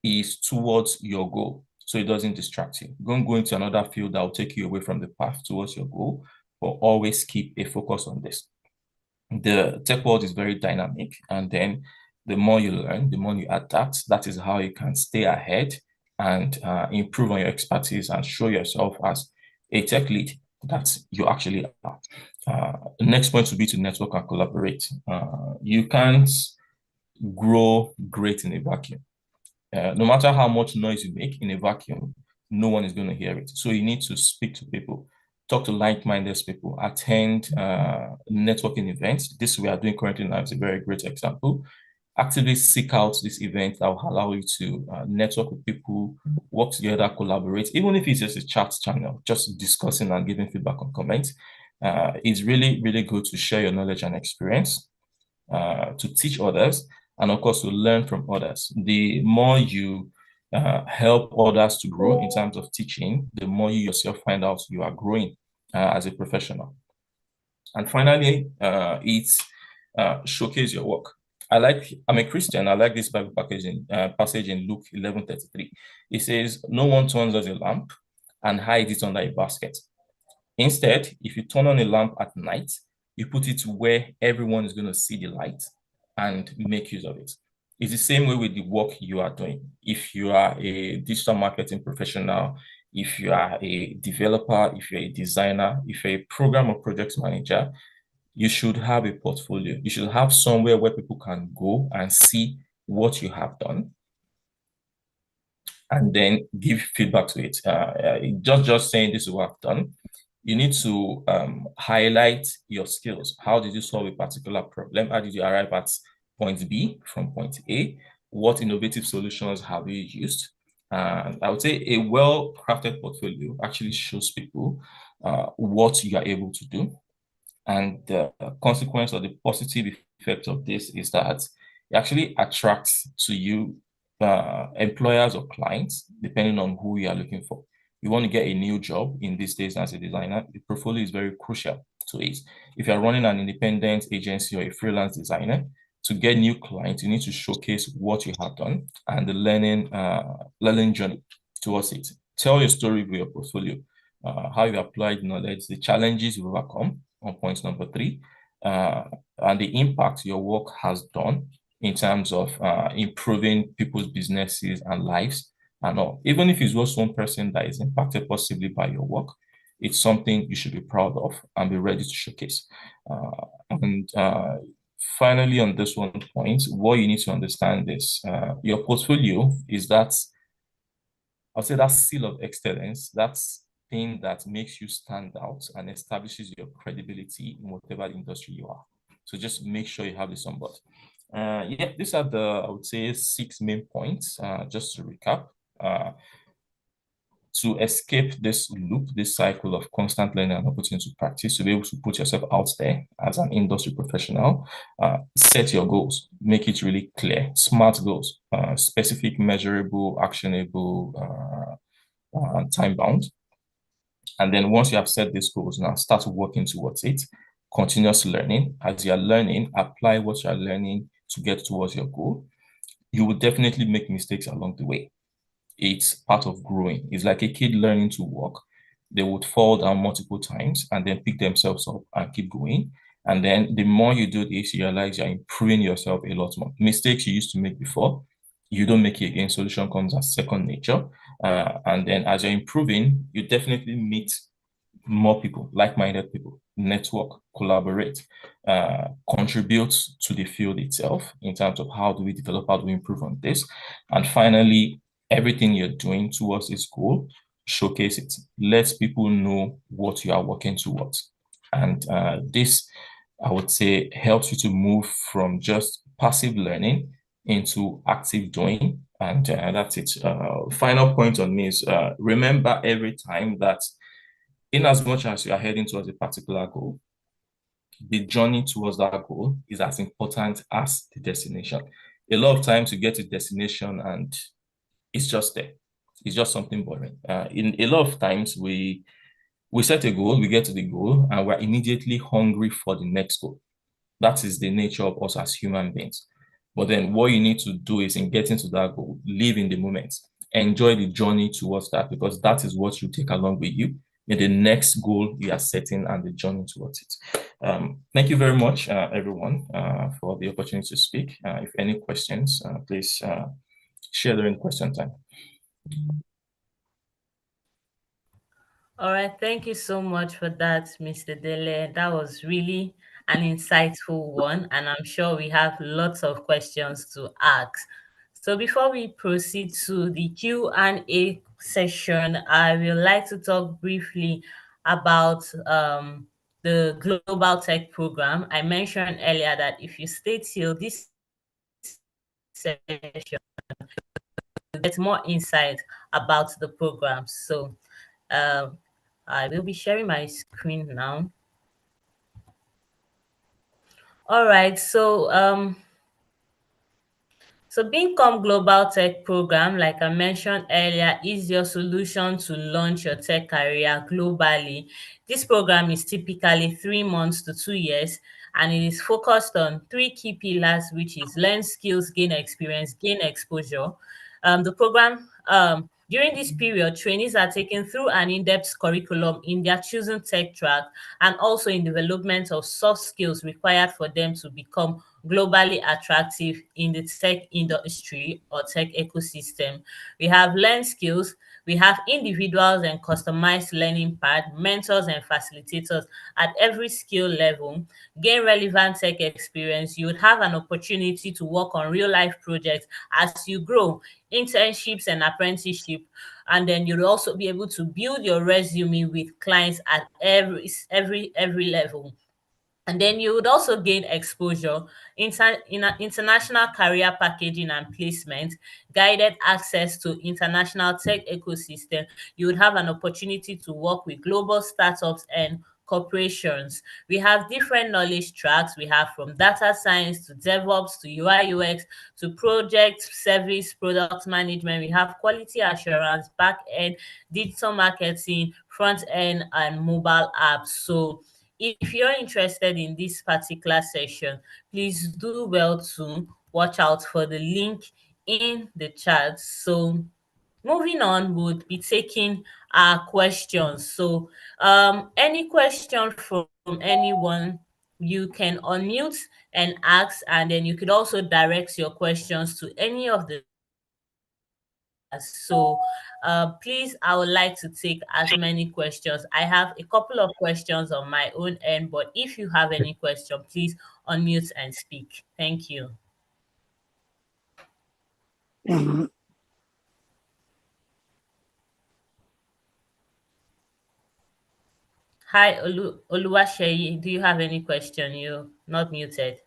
is towards your goal, so it doesn't distract you. Don't go into another field that will take you away from the path towards your goal, but always keep a focus on this. The tech world is very dynamic, and then the more you learn, the more you adapt. That is how you can stay ahead and improve on your expertise and show yourself as a tech lead that you actually are. The next point would be to network and collaborate. You can't grow great in a vacuum. No matter how much noise you make in a vacuum, no one is going to hear it. So you need to speak to people, talk to like-minded people, attend networking events. This we are doing currently now is a very great example. Actively seek out this event that will allow you to network with people, work together, collaborate, even if it's just a chat channel, just discussing and giving feedback on comments. It's really, really good to share your knowledge and experience, to teach others, and of course to learn from others. The more you help others to grow in terms of teaching, the more you yourself find out you are growing as a professional. And finally, it's showcase your work. I'm a Christian. I like this Bible passage in Luke 11:33. It says, "No one turns on a lamp and hides it under a basket. Instead, if you turn on a lamp at night, you put it where everyone is going to see the light and make use of it." It's the same way with the work you are doing. If you are a digital marketing professional, if you are a developer, if you're a designer, if you're a program or project manager, you should have a portfolio. You should have somewhere where people can go and see what you have done and then give feedback to it. Just saying this is what I've done. You need to highlight your skills. How did you solve a particular problem? How did you arrive at point B from point A? What innovative solutions have you used? And I would say a well-crafted portfolio actually shows people what you are able to do. And the consequence or the positive effect of this is that it actually attracts to you employers or clients, depending on who you are looking for. You want to get a new job in these days as a designer, the portfolio is very crucial to it. If you're running an independent agency or a freelance designer, to get new clients, you need to showcase what you have done and the learning journey towards it. Tell your story with your portfolio, how you applied knowledge, the challenges you've overcome on point number 3, and the impact your work has done in terms of improving people's businesses and lives and all. Even if it's just one person that is impacted positively by your work, it's something you should be proud of and be ready to showcase. And finally, on this one point, what you need to understand is your portfolio is that, I'll say, that seal of excellence, that's thing that makes you stand out and establishes your credibility in whatever industry you are. So just make sure you have this on board. Yeah, these are the, I would say, 6 main points, just to recap. To escape this loop, this cycle of constant learning and putting into practice, to be able to put yourself out there as an industry professional, set your goals, make it really clear, smart goals, specific, measurable, actionable, time-bound. And then once you have set these goals, now start working towards it. Continuous learning. As you are learning, apply what you are learning to get towards your goal. You will definitely make mistakes along the way. It's part of growing. It's like a kid learning to walk. They would fall down multiple times and then pick themselves up and keep going. And then the more you do this, you realize you're improving yourself a lot more. Mistakes you used to make before, you don't make it again. Solution comes as second nature. And then as you're improving, you definitely meet more people, like-minded people, network, collaborate, contribute to the field itself in terms of how do we develop, how do we improve on this. And finally, everything you're doing towards this goal, showcase it. Let people know what you are working towards. And this, I would say, helps you to move from just passive learning into active doing. And that's it. Final point on me is remember every time that in as much as you are heading towards a particular goal, the journey towards that goal is as important as the destination. A lot of times you get to destination and it's just there. It's just something boring. In a lot of times we set a goal, we get to the goal, and we're immediately hungry for the next goal. That is the nature of us as human beings. But then what you need to do is in getting to that goal, live in the moment, enjoy the journey towards that, because that is what you take along with you in the next goal you are setting and the journey towards it. Thank you very much, everyone, for the opportunity to speak. If any questions, please share during question time. All right, thank you so much for that, Mr. Dele. That was really an insightful one, and I'm sure we have lots of questions to ask. So before we proceed to the Q&A session, I would like to talk briefly about the Global Tech Program. I mentioned earlier that if you stay till this session, you get more insight about the program. So um, I will be sharing my screen now. All right, so Bincom Global Tech Program, like I mentioned earlier, is your solution to launch your tech career globally. This program is typically 3 months to 2 years, and it is focused on three key pillars, which is learn skills, gain experience, gain exposure. The program during this period, trainees are taken through an in-depth curriculum in their chosen tech track and also in development of soft skills required for them to become globally attractive in the tech industry or tech ecosystem. We have learn skills, we have individuals and customized learning path, mentors and facilitators at every skill level. Gain relevant tech experience, you would have an opportunity to work on real life projects as you grow, internships and apprenticeship, and then you'll also be able to build your resume with clients at every level. And then you would also gain exposure, international career packaging and placement, guided access to international tech ecosystem. You would have an opportunity to work with global startups and corporations. We have different knowledge tracks. We have from data science to DevOps to UI UX to project service product management. We have quality assurance, back end, digital marketing, front end, and mobile apps. So if you're interested in this particular session, please do well to watch out for the link in the chat. So moving on, would be taking our questions. So any question from anyone, you can unmute and ask, and then you could also direct your questions to any of the speakers. So please, I would like to take as many questions. I have a couple of questions on my own end, but if you have any question, please unmute and speak. Thank you. Hi, Oluwaseyi. Do you have any question? You're not muted.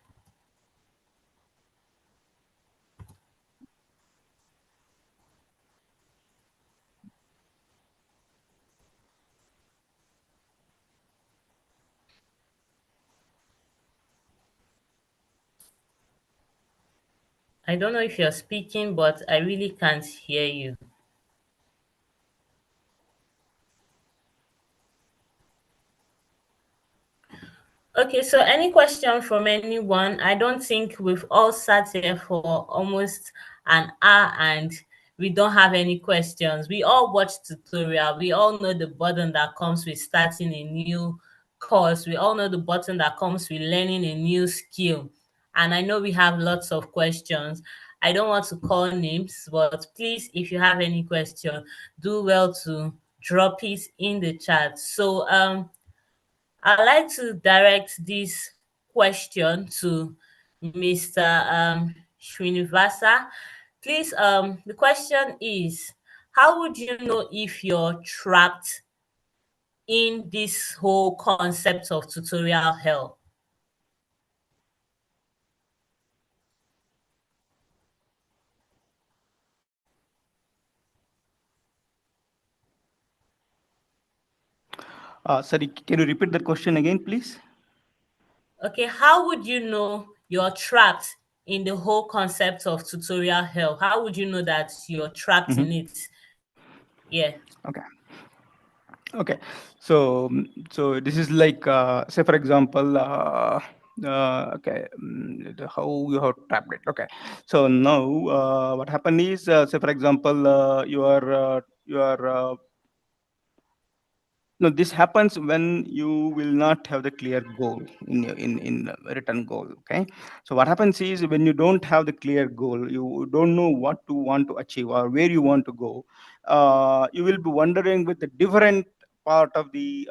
I don't know if you're speaking, but I really can't hear you. Okay, so any question from anyone? I don't think we've all sat here for almost an hour and we don't have any questions. We all watch tutorial. We all know the burden that comes with starting a new course. We all know the burden that comes with learning a new skill. And I know we have lots of questions. I don't want to call names, but please, if you have any question, do well to drop it in the chat. So I'd like to direct this question to Mr. Srinivasa. Please, the question is, how would you know if you're trapped in this whole concept of tutorial hell? Sorry, can you repeat that question again, please? Okay, how would you know you're trapped in the whole concept of tutorial hell? How would you know that you're trapped in Mhm. it? Yeah. Okay. Okay. So so this is like say for example okay, how you have trapped it. Okay. So now what happened is say for example you are no, this happens when you will not have the clear goal in your in a written goal. Okay, so what happens is when you don't have the clear goal, you don't know what to want to achieve or where you want to go. You will be wondering with the different part of the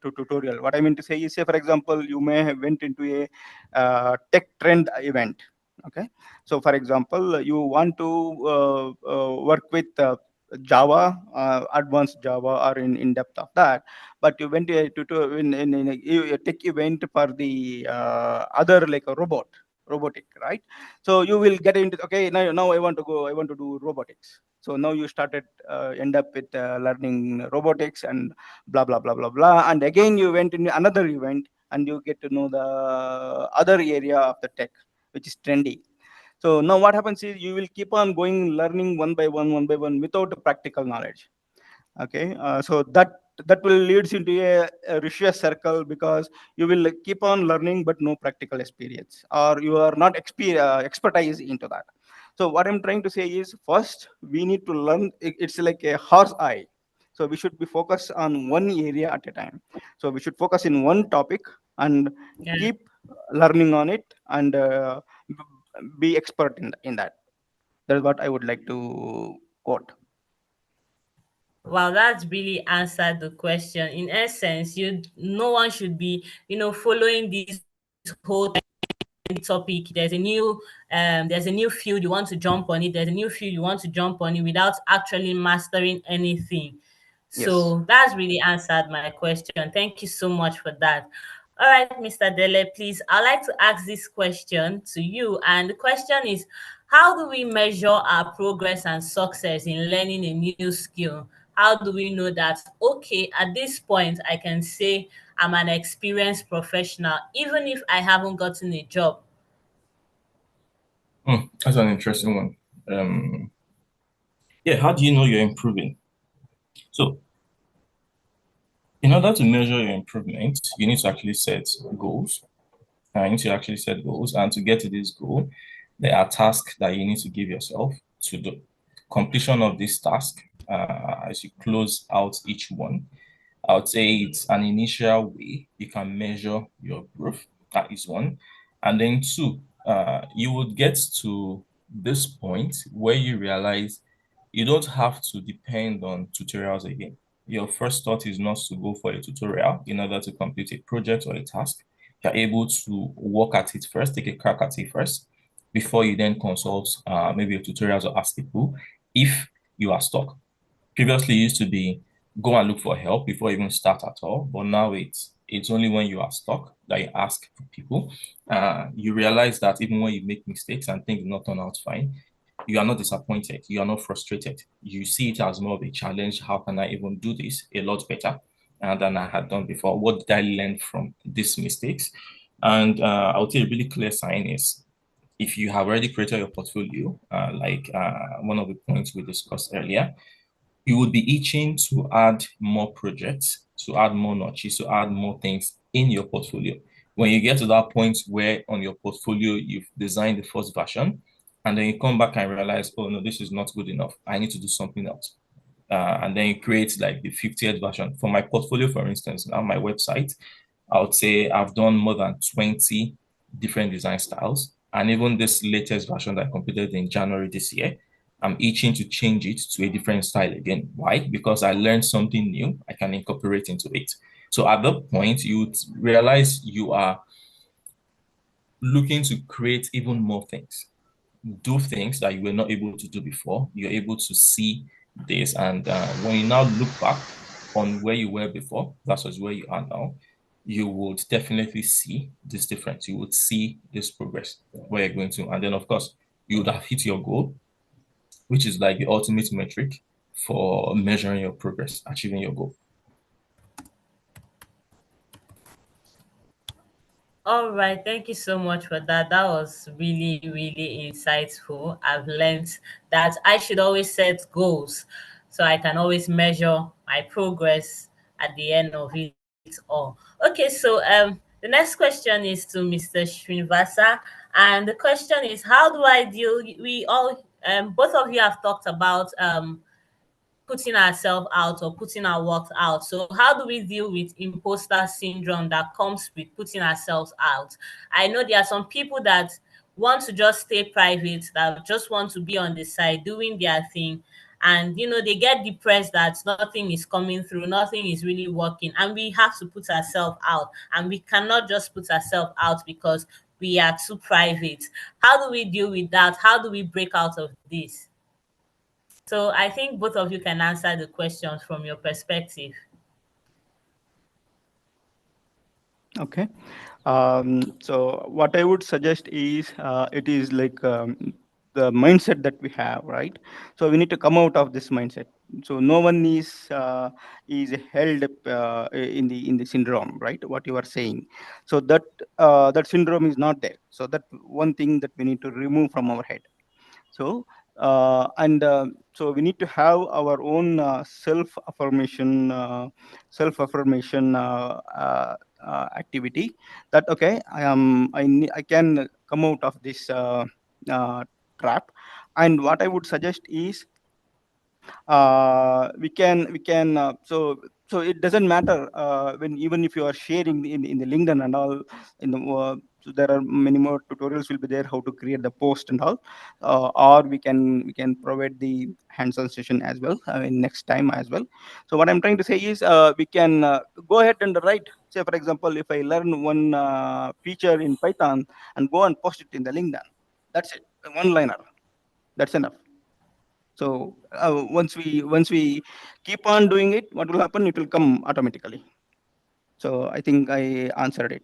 tutorial. What I mean to say is, say for example, you may have went into a tech trend event. Okay, so for example, you want to work with Java, advanced Java, or in depth of that. But you went in a tech event for the other like a robotic, right? So you will get into okay now I want to go I want to do robotics. So now you started end up with learning robotics and blah blah blah blah blah, and again you went in another event and you get to know the other area of the tech which is trendy. So now what happens is you will keep on going learning one by one without a practical knowledge. Okay, so that will leads into a vicious circle because you will keep on learning but no practical experience or you are not expertise into that. So what I'm trying to say is first we need to learn. It's like a horse eye. So we should be focused on one area at a time. So we should focus in one topic and Yeah. keep learning on it and be expert in that. That is what I would like to quote. Wow, that's really answered the question. In essence, no one should be, following this whole topic. There's a new field you want to jump on it. There's a new field you want to jump on it without actually mastering anything. Yes. So that's really answered my question. Thank you so much for that. All right, Mr. Dele, please, I'd like to ask this question to you. And the question is, how do we measure our progress and success in learning a new skill? How do we know that, okay, at this point, I can say I'm an experienced professional, even if I haven't gotten a job? That's an interesting one. Yeah, how do you know you're improving? So, in order to measure your improvement, you need to actually set goals. You need to actually set goals, and to get to this goal, there are tasks that you need to give yourself to do. Completion of this task, as you close out each one, I would say it's an initial way you can measure your growth. That is one. And then two, you would get to this point where you realize you don't have to depend on tutorials again. Your first thought is not to go for a tutorial in order to complete a project or a task. You're able to work at it first, take a crack at it first, before you then consult maybe a tutorials or ask people if you are stuck. Previously, it used to be go and look for help before you even start at all, but now it's only when you are stuck that you ask for people. You realize that even when you make mistakes and things do not turn out fine, you are not disappointed, you are not frustrated. You see it as more of a challenge. How can I even do this a lot better than I had done before? What did I learn from these mistakes? And I would say a really clear sign is if you have already created your portfolio, like one of the points we discussed earlier, you would be itching to add more projects, to add more notches, to add more things in your portfolio. When you get to that point where on your portfolio you've designed the first version, and then you come back and realize, oh no, this is not good enough. I need to do something else. And then you create like the 50th version. For my portfolio, for instance, on my website, I would say I've done more than 20 different design styles. And even this latest version that I completed in January this year, I'm itching to change it to a different style again. Why? Because I learned something new I can incorporate into it. So at that point, you would realize you are looking to create even more things, do things that you were not able to do before. You're able to see this. And when you now look back on where you were before versus where you are now, you would definitely see this difference. You would see this progress where you're going to. And then, of course, you would have hit your goal, which is like the ultimate metric for measuring your progress, achieving your goal. All right, thank you so much for that. That was really, really insightful. I've learned that I should always set goals so I can always measure my progress at the end of it all. Okay, so the next question is to Mr. Srinivasa, and the question is, how do I deal? We all, both of you have talked about putting ourselves out or putting our work out. So how do we deal with imposter syndrome that comes with putting ourselves out? I know there are some people that want to just stay private, that just want to be on the side doing their thing. And they get depressed that nothing is coming through, nothing is really working, and we have to put ourselves out. And we cannot just put ourselves out because we are too private. How do we deal with that? How do we break out of this? So I think both of you can answer the questions from your perspective. Okay. So what I would suggest is it is like the mindset that we have, right? So we need to come out of this mindset. So no one is held in the syndrome, right? What you are saying. So that syndrome is not there. So that one thing that we need to remove from our head. So and so we need to have our own self affirmation activity, that okay, I can come out of this uh, trap. And what I would suggest is we can so it doesn't matter when, even if you are sharing in the LinkedIn and all, in the so there are many more tutorials will be there how to create the post and all, or we can provide the hands-on session as well in next time as well. So what I'm trying to say is we can go ahead and write, say for example, if I learn one feature in Python and go and post it in the LinkedIn, that's it, one liner, that's enough. So once we keep on doing it, what will happen? It will come automatically. So I think I answered it.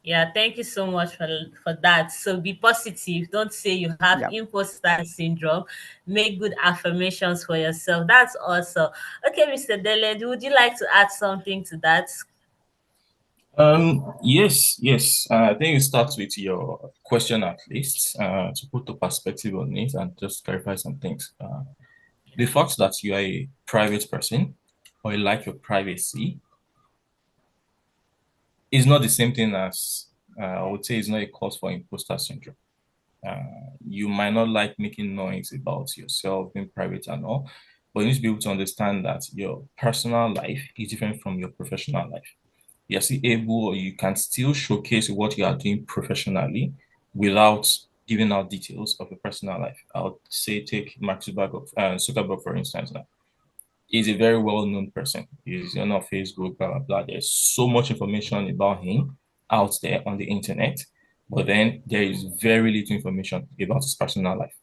Yeah, thank you so much for that. So be positive. Don't say you have Yeah. imposter syndrome. Make good affirmations for yourself. That's awesome. Okay, Mr. Dele, would you like to add something to that? Yes. I think it starts with your question at least, to put the perspective on it and just clarify some things. The fact that you are a private person or you like your privacy is not the same thing as, I would say, it's not a cause for imposter syndrome. You might not like making noise about yourself, being private and all, but you need to be able to understand that your personal life is different from your professional life. You're still able, or you can still showcase what you are doing professionally without giving out details of your personal life. I would say take Mark Zuckerberg, for instance. Now, he's a very well-known person. He's on Facebook, blah, blah, blah. There's so much information about him out there on the internet, but then there is very little information about his personal life.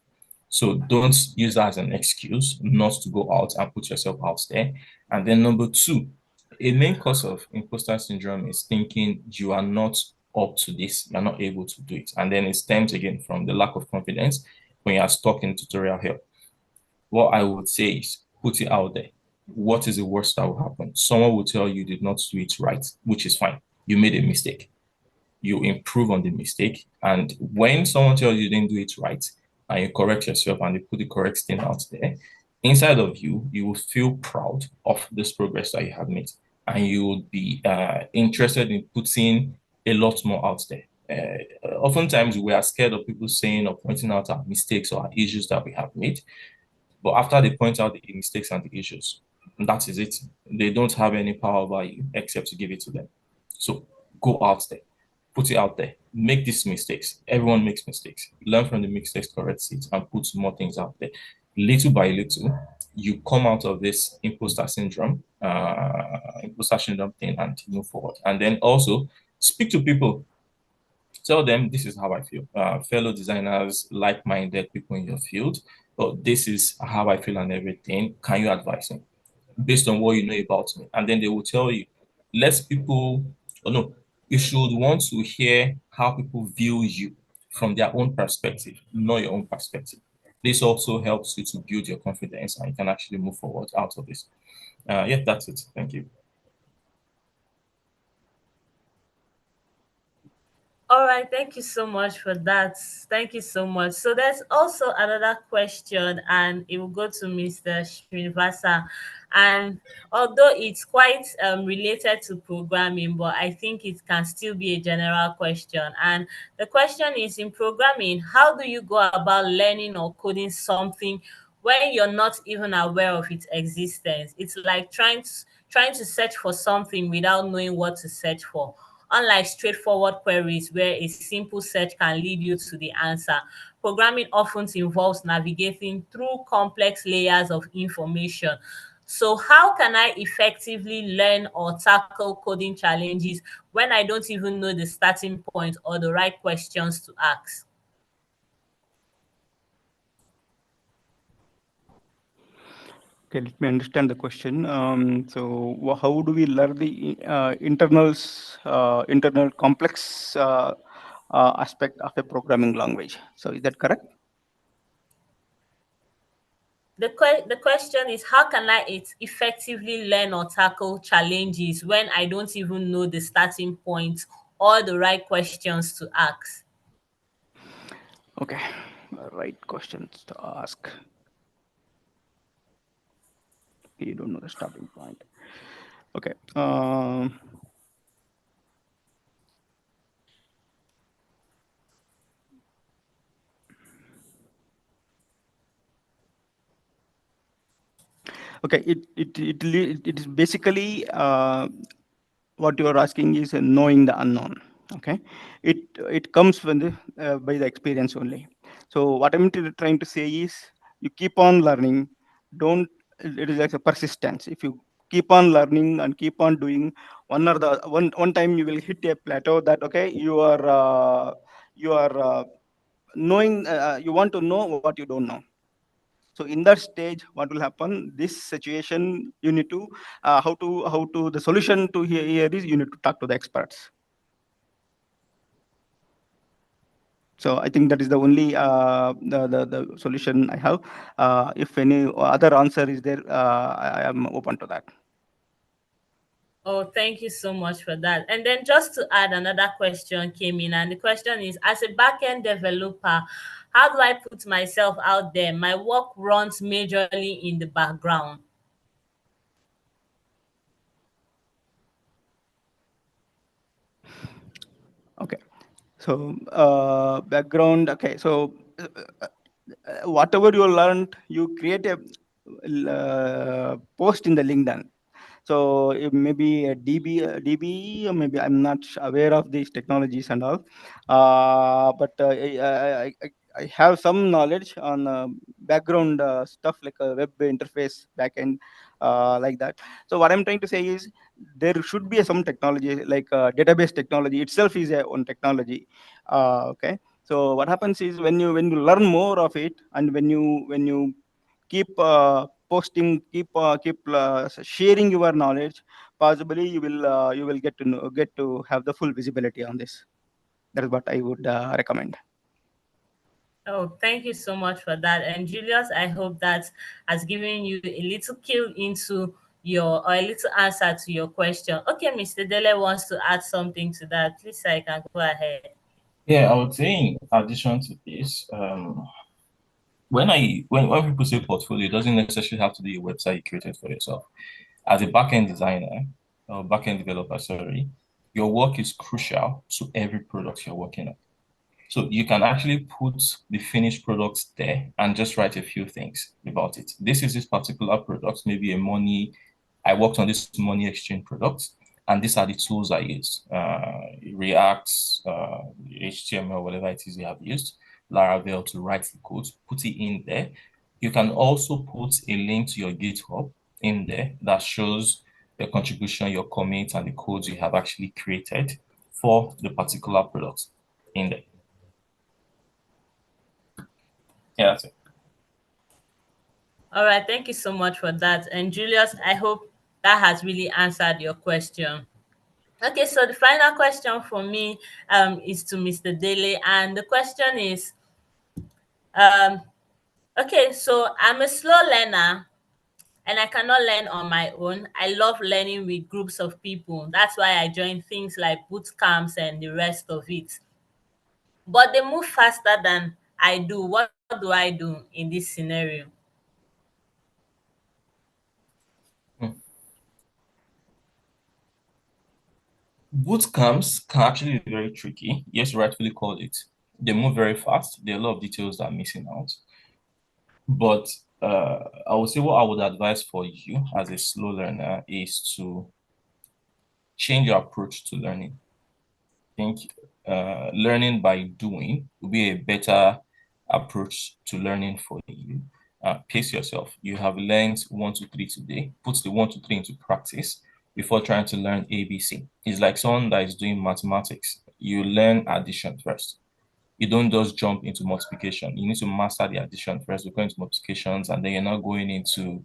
So don't use that as an excuse not to go out and put yourself out there. And then number two, a main cause of imposter syndrome is thinking you are not up to this, you're not able to do it. And then it stems again from the lack of confidence when you are stuck in tutorial help. What I would say is put it out there. What is the worst that will happen? Someone will tell you did not do it right, which is fine. You made a mistake. You improve on the mistake. And when someone tells you didn't do it right, and you correct yourself and you put the correct thing out there, inside of you, you will feel proud of this progress that you have made. And you would be interested in putting a lot more out there. Oftentimes, we are scared of people saying or pointing out our mistakes or our issues that we have made. But after they point out the mistakes and the issues, that is it. They don't have any power over you except to give it to them. So go out there, put it out there, make these mistakes. Everyone makes mistakes. Learn from the mistakes, correct it, and put more things out there. Little by little, you come out of this imposter syndrome thing and move forward. And then also speak to people. Tell them this is how I feel. Fellow designers, like-minded people in your field, but this is how I feel and everything. Can you advise me based on what you know about me? And then they will tell you, let people, or no, you should want to hear how people view you from their own perspective, not your own perspective. This also helps you to build your confidence and you can actually move forward out of this. Yeah, that's it. Thank you. All right, thank you so much for that. Thank you so much. So there's also another question, and it will go to Mr. Srinivasa. And although it's quite related to programming, but I think it can still be a general question. And the question is, in programming, how do you go about learning or coding something when you're not even aware of its existence? It's like trying to search for something without knowing what to search for. Unlike straightforward queries where a simple search can lead you to the answer, programming often involves navigating through complex layers of information. So, how can I effectively learn or tackle coding challenges when I don't even know the starting point or the right questions to ask? Okay, let me understand the question. So, how do we learn the internal complex aspect of a programming language? So, is that correct? The question is, how can I effectively learn or tackle challenges when I don't even know the starting point or the right questions to ask? Okay, right questions to ask. You don't know the starting point. Okay. Okay, it is basically what you are asking is knowing the unknown. Okay, it comes when by the experience only. So what I'm trying to say is you keep on learning. Don't it is like a persistence. If you keep on learning and keep on doing, one time you will hit a plateau that okay you are knowing you want to know what you don't know. So in that stage what will happen, this situation you need to how to the solution to here is you need to talk to the experts. So I think that is the only the solution I have. If any other answer is there, I am open to that. Oh, thank you so much for that. And then just to add, another question came in, and the question is, as a backend developer, how do I put myself out there? My work runs majorly in the background. Okay. So background. Okay. So whatever you learned, you create a post in the LinkedIn. So it may be a DB, or maybe I'm not aware of these technologies and all. But I have some knowledge on background stuff like a web interface backend, like that. So what I'm trying to say is there should be some technology like database technology itself is a one technology. Okay. So what happens is when you learn more of it, and when you keep posting, keep sharing your knowledge, possibly you will get to have the full visibility on this. That is what I would recommend. Oh, thank you so much for that. And Julius, I hope that has given you a little kill into your or a little answer to your question. Okay, Mr. Dele wants to add something to that. Please, I can go ahead. Yeah, I would say in addition to this, when people say portfolio, it doesn't necessarily have to be a website you created for yourself. As a backend designer or backend developer, sorry, your work is crucial to every product you're working on. So you can actually put the finished product there and just write a few things about it. This is this particular product, maybe I worked on this money exchange product, and these are the tools I used. React, HTML, whatever it is you have used, Laravel to write the code, put it in there. You can also put a link to your GitHub in there that shows the contribution, your commit, and the codes you have actually created for the particular product in there. Yeah, that's it. All right, thank you so much for that. And Julius, I hope that has really answered your question. Okay, so the final question for me is to Mr. Daly, and the question is, um, okay, so I'm a slow learner and I cannot learn on my own. I love learning with groups of people. That's why I join things like boot camps and the rest of it. but they move faster than I do. What do I do in this scenario? Hmm. Boot camps can actually be very tricky. Yes, you rightfully called it. They move very fast. There are a lot of details that are missing out. But I would say what I would advise for you as a slow learner is to change your approach to learning. I think learning by doing will be a better approach to learning for you. Pace yourself. You have learned one, two, three today. Put the one, two, three into practice before trying to learn ABC. It's like someone that is doing mathematics. You learn addition first. You don't just jump into multiplication. You need to master the addition first. You're going into multiplications, and then you're not going into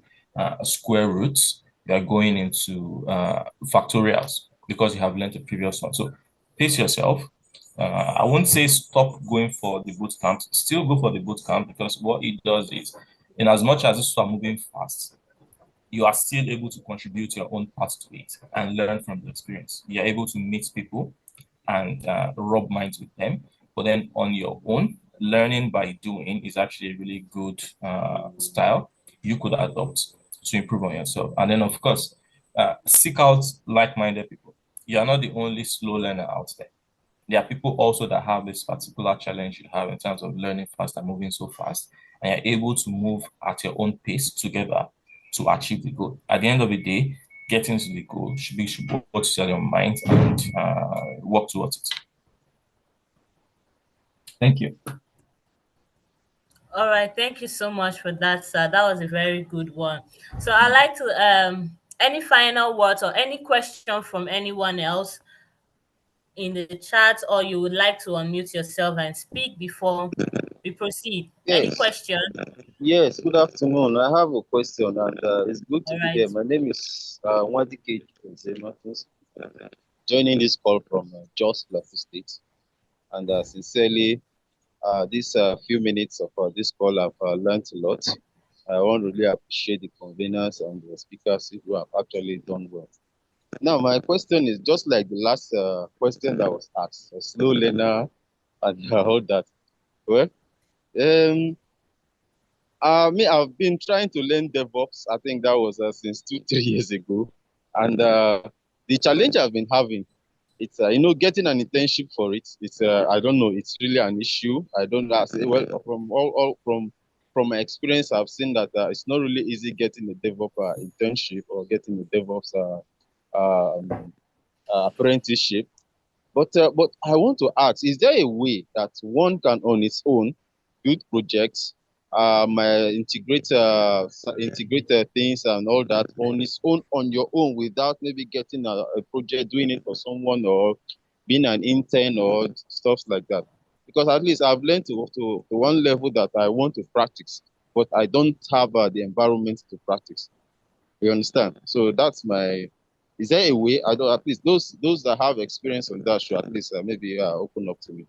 square roots. You're going into factorials because you have learned the previous one. So pace yourself. I won't say stop going for the boot camp. Still go for the boot camp because what it does is, in as much as this are moving fast, you are still able to contribute your own part to it and learn from the experience. You're able to meet people and rub minds with them. But then on your own, learning by doing is actually a really good style you could adopt to improve on yourself. And then, of course, seek out like-minded people. You are not the only slow learner out there. There are people also that have this particular challenge you have in terms of learning fast and moving so fast, and you're able to move at your own pace together to achieve the goal. At the end of the day, getting to the goal should both set your mind and work towards it. Thank you. All right, thank you so much for that, sir. That was a very good one. So I'd like to any final words or any question from anyone else in the chat, or you would like to unmute yourself and speak before we proceed. Any Yes, question? yes. Good afternoon. I have a question, and it's good to All be right. here. My name is Wadike Martins, joining this call from Jos Plateau State. And sincerely, these few minutes of this call, I've learned a lot. I want to really appreciate the conveners and the speakers who have actually done well. Now, my question is just like the last question that was asked, a slow learner and all that. Well, um, I've been trying to learn DevOps. I think that was since 2, 3 years ago, and the challenge I've been having, it's getting an internship for it. It's I don't know. It's really an issue. I don't know. Say, well, from all from my experience, I've seen that it's not really easy getting a DevOps internship or getting a DevOps apprenticeship. But I want to ask: is there a way that one can, on its own, build projects, integrate things and all that on its own, on your own, without maybe getting a project, doing it for someone, or being an intern or stuff like that? Because at least I've learned to one level that I want to practice, but I don't have the environment to practice. You understand? So that's my. Is there a way? I don't. At least those that have experience on that should at least maybe open up to me.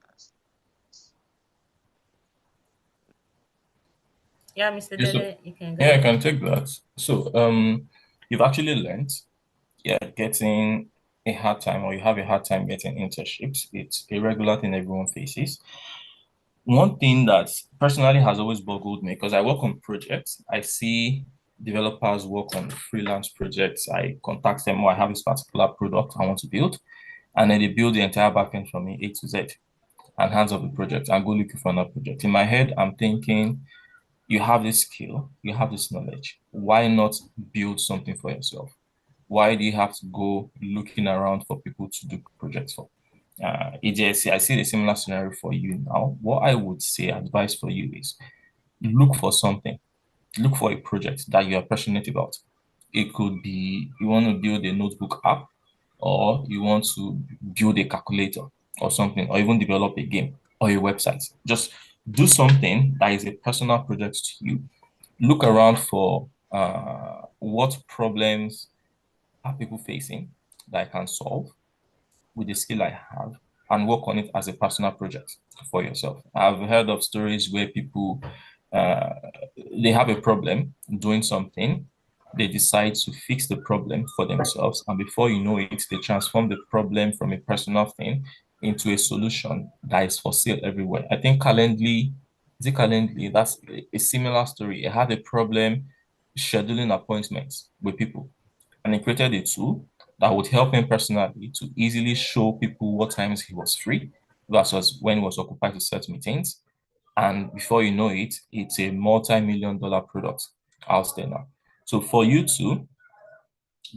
Yeah, Mr. Yeah, so, Dede, you can go yeah, I ahead. can take that. So, you've actually learned, yeah, getting a hard time or you have a hard time getting internships. It's a regular thing everyone faces. One thing that personally has always boggled me, because I work on projects, I see developers work on freelance projects. I contact them, or I have this particular product I want to build, and then they build the entire backend for me, A to Z, and hands off the project and go looking for another project. In my head, I'm thinking, you have this skill, you have this knowledge. Why not build something for yourself? Why do you have to go looking around for people to do projects for? AJC, I see a similar scenario for you now. What I would say, advice for you is look for something, look for a project that you are passionate about. It could be you want to build a notebook app, or you want to build a calculator or something, or even develop a game or a website. Just do something that is a personal project to you. Look around for what problems are people facing that I can solve with the skill I have, and work on it as a personal project for yourself. I've heard of stories where people uh, they have a problem doing something, they decide to fix the problem for themselves, and before you know it, they transform the problem from a personal thing into a solution that is for sale everywhere. I think Calendly, is it Calendly? That's a similar story. It had a problem scheduling appointments with people, and he created a tool that would help him personally to easily show people what times he was free versus when he was occupied to set meetings. And before you know it, it's a multi-million-dollar product out there now. So for you to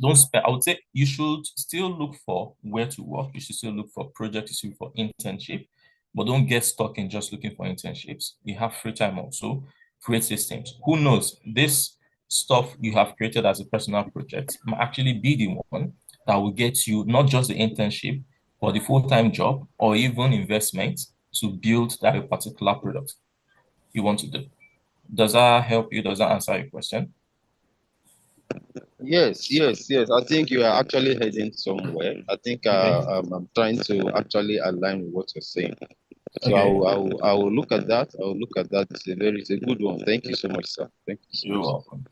don't spend, I would say you should still look for where to work. You should still look for projects, you should look for internship, but don't get stuck in just looking for internships. You have free time also, create systems. Who knows, this stuff you have created as a personal project might actually be the one that will get you not just the internship, but the full-time job or even investment to build that particular product you want to do. Does that help you? Does that answer your question? Yes. I think you are actually heading somewhere. I think Okay. I'm trying to actually align with what you're saying. So Okay. I will look at that. I will look at that. It's a good one. Thank you so much, sir. Thank you so You're much. welcome.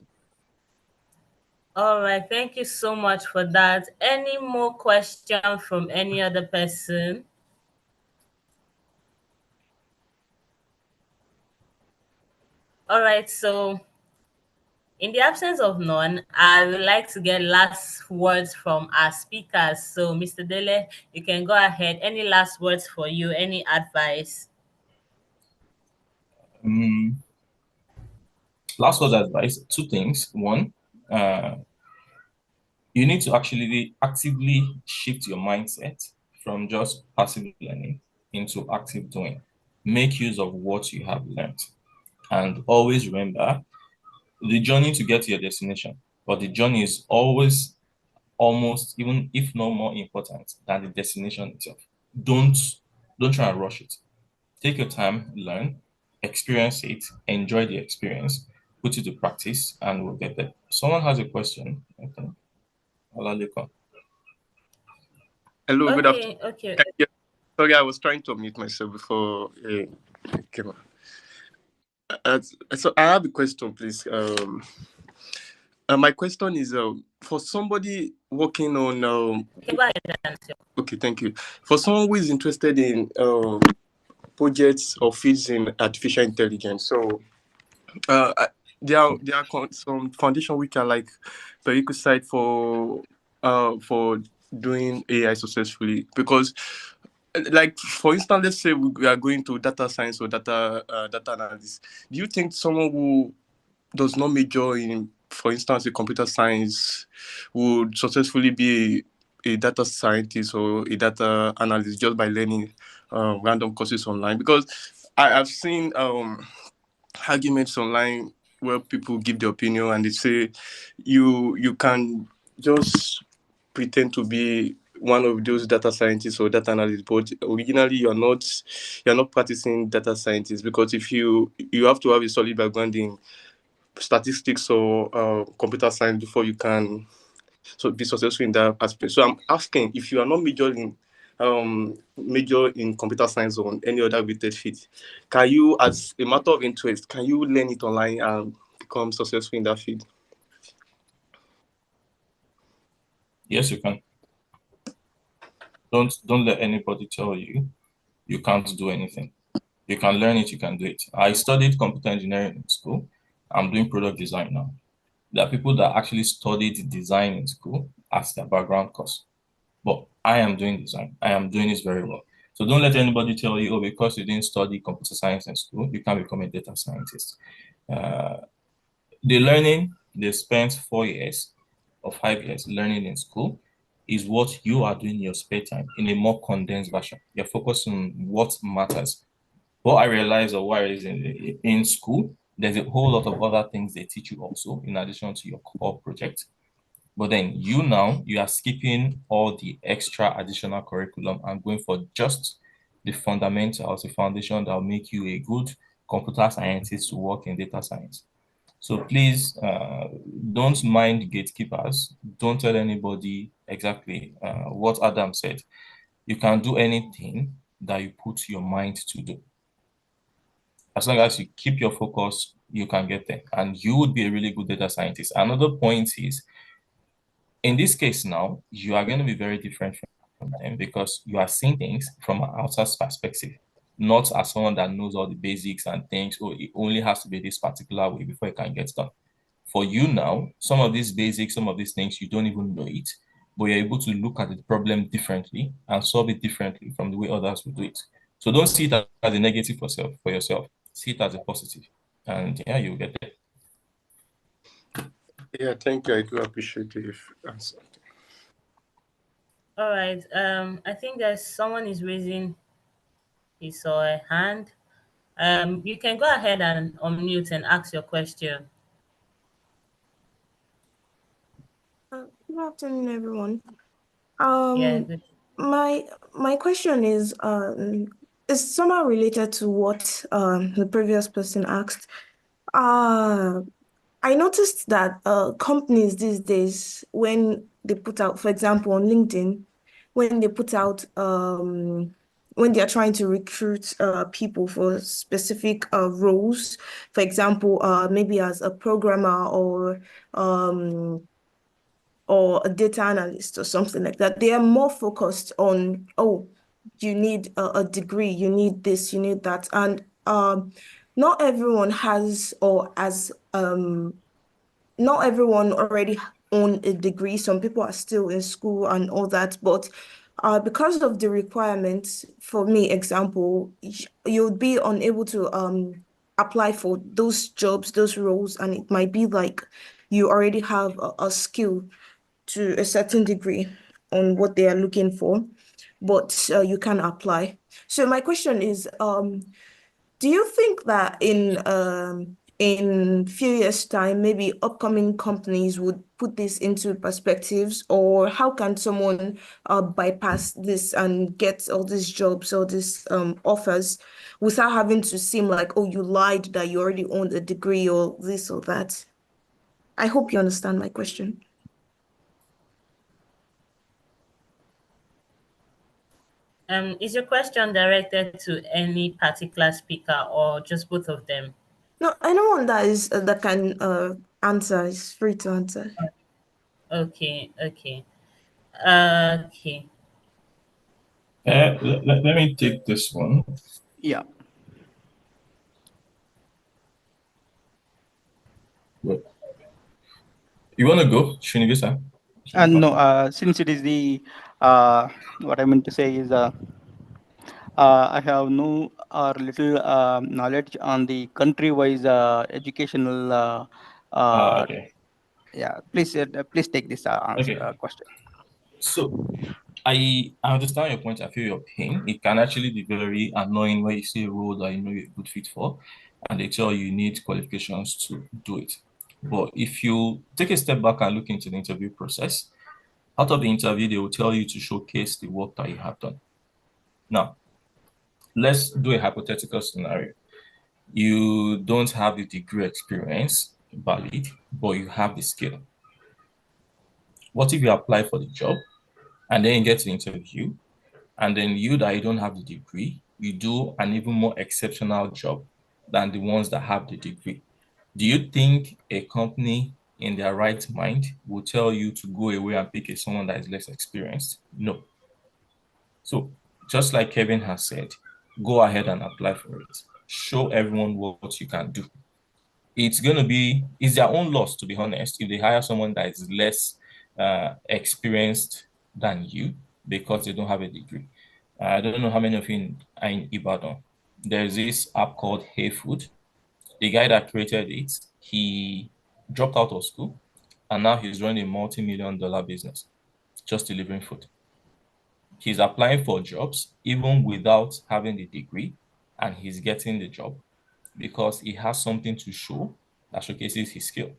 All right, thank you so much for that. Any more question from any other person? All right, so in the absence of none, I would like to get last words from our speakers. So, Mr. Dele, you can go ahead. Any last words for you? Any advice? Um, Last word advice, two things. One, uh, you need to actually actively shift your mindset from just passive learning into active doing. Make use of what you have learned. And always remember the journey to get to your destination, but the journey is always almost, even if not more important than the destination itself. Don't don't try and rush it. Take your time, learn, experience it, enjoy the experience, put it to practice, and we'll get there. Someone has a question. Okay. Olaleko. Hello, good afternoon. Okay. Thank you. Sorry, I was trying to mute myself before it came on. So I have a question, please. My question is for somebody working on. Okay, go ahead and answer. Okay, thank you. For someone who is interested in projects or fields in artificial intelligence, so there are some foundation which are like prerequisite for doing AI successfully, because like for instance, let's say we are going to data science or data analysis. Do you think someone who does not major in, for instance, a computer science would successfully be a data scientist or a data analyst just by learning random courses online? Because I've seen arguments online where people give their opinion and they say you can just pretend to be one of those data scientists or data analysts, but originally you're not practicing data scientists, because if you have to have a solid background in statistics or computer science before you can be successful in that aspect. So I'm asking, if you are not major in computer science or on any other related field, can you, as a matter of interest, can you learn it online and become successful in that field? Yes, you can. Don't let anybody tell you you can't do anything. You can learn it, you can do it. I studied computer engineering in school. I'm doing product design now. There are people that actually studied design in school as their background course. But I am doing design. I am doing this very well. So don't let anybody tell you, oh, because you didn't study computer science in school, you can't become a data scientist. Uh, the learning they spent 4 years or 5 years learning in school is what you are doing in your spare time in a more condensed version. You're focused on what matters. What I realized, or what is in school, there's a whole lot of other things they teach you also in addition to your core project. But then you are skipping all the extra additional curriculum and going for just the fundamentals, the foundation that will make you a good computer scientist to work in data science. So please don't mind gatekeepers. Don't tell anybody exactly what Adam said. You can do anything that you put your mind to do. As long as you keep your focus, you can get there, and you would be a really good data scientist. Another point is, in this case now, you are going to be very different them because you are seeing things from an outside perspective, not as someone that knows all the basics and thinks, oh, it only has to be this particular way before it can get done. For you now, some of these basics, some of these things, you don't even know it, but you're able to look at the problem differently and solve it differently from the way others would do it. So don't see it as a negative for yourself. See it as a positive. And yeah, you'll get there. Yeah, thank you. I do appreciate the answer. All right. I think there's someone is raising his or her hand. You can go ahead and unmute and ask your question. Good afternoon, everyone. Yeah, good. My question is somehow related to what the previous person asked. Uh, I noticed that companies these days, when they put out, for example, on LinkedIn, when they put out when they are trying to recruit people for specific roles, for example, maybe as a programmer um or a data analyst or something like that. They are more focused on, oh, you need a degree, you need this, you need that. And not everyone has or as not everyone already own a degree. Some people are still in school and all that, but because of the requirements, for me, example, you'll be unable to apply for those jobs, those roles, and it might be like you already have a skill to a certain degree on what they are looking for, but you can apply. So my question is, do you think that in few years' time, maybe upcoming companies would put this into perspectives, or how can someone bypass this and get all these jobs, all these offers, without having to seem like, oh, you lied that you already owned a degree or this or that? I hope you understand my question. Is your question directed to any particular speaker or just both of them? No, anyone that is that can answer is free to answer. Okay, okay, okay. Let me take this one. Yeah. You want to go, Srinivasa? And no, since it is the what I meant to say is I have no or little knowledge on the country-wise educational. Okay. Yeah, please take this answer Okay. question. So I understand your point. I feel your pain. It can actually be very annoying when you see a role that you know you're a good fit for, and they tell you need qualifications to do it. But if you take a step back and look into the interview process, out of the interview, they will tell you to showcase the work that you have done. Now, let's do a hypothetical scenario. You don't have the degree experience valid, but you have the skill. What if you apply for the job and then you get to the interview, and then you that you don't have the degree, you do an even more exceptional job than the ones that have the degree? Do you think a company in their right mind will tell you to go away and pick someone that is less experienced? No. So just like Kevin has said, go ahead and apply for it. Show everyone what you can do. It's their own loss, to be honest, if they hire someone that is less experienced than you because they don't have a degree. I don't know how many of you are in Ibadan. There's this app called Hey Food. The guy that created it, he dropped out of school and now he's running a multi-million-dollar business just delivering food. He's applying for jobs even without having the degree, and he's getting the job because he has something to show that showcases his skill.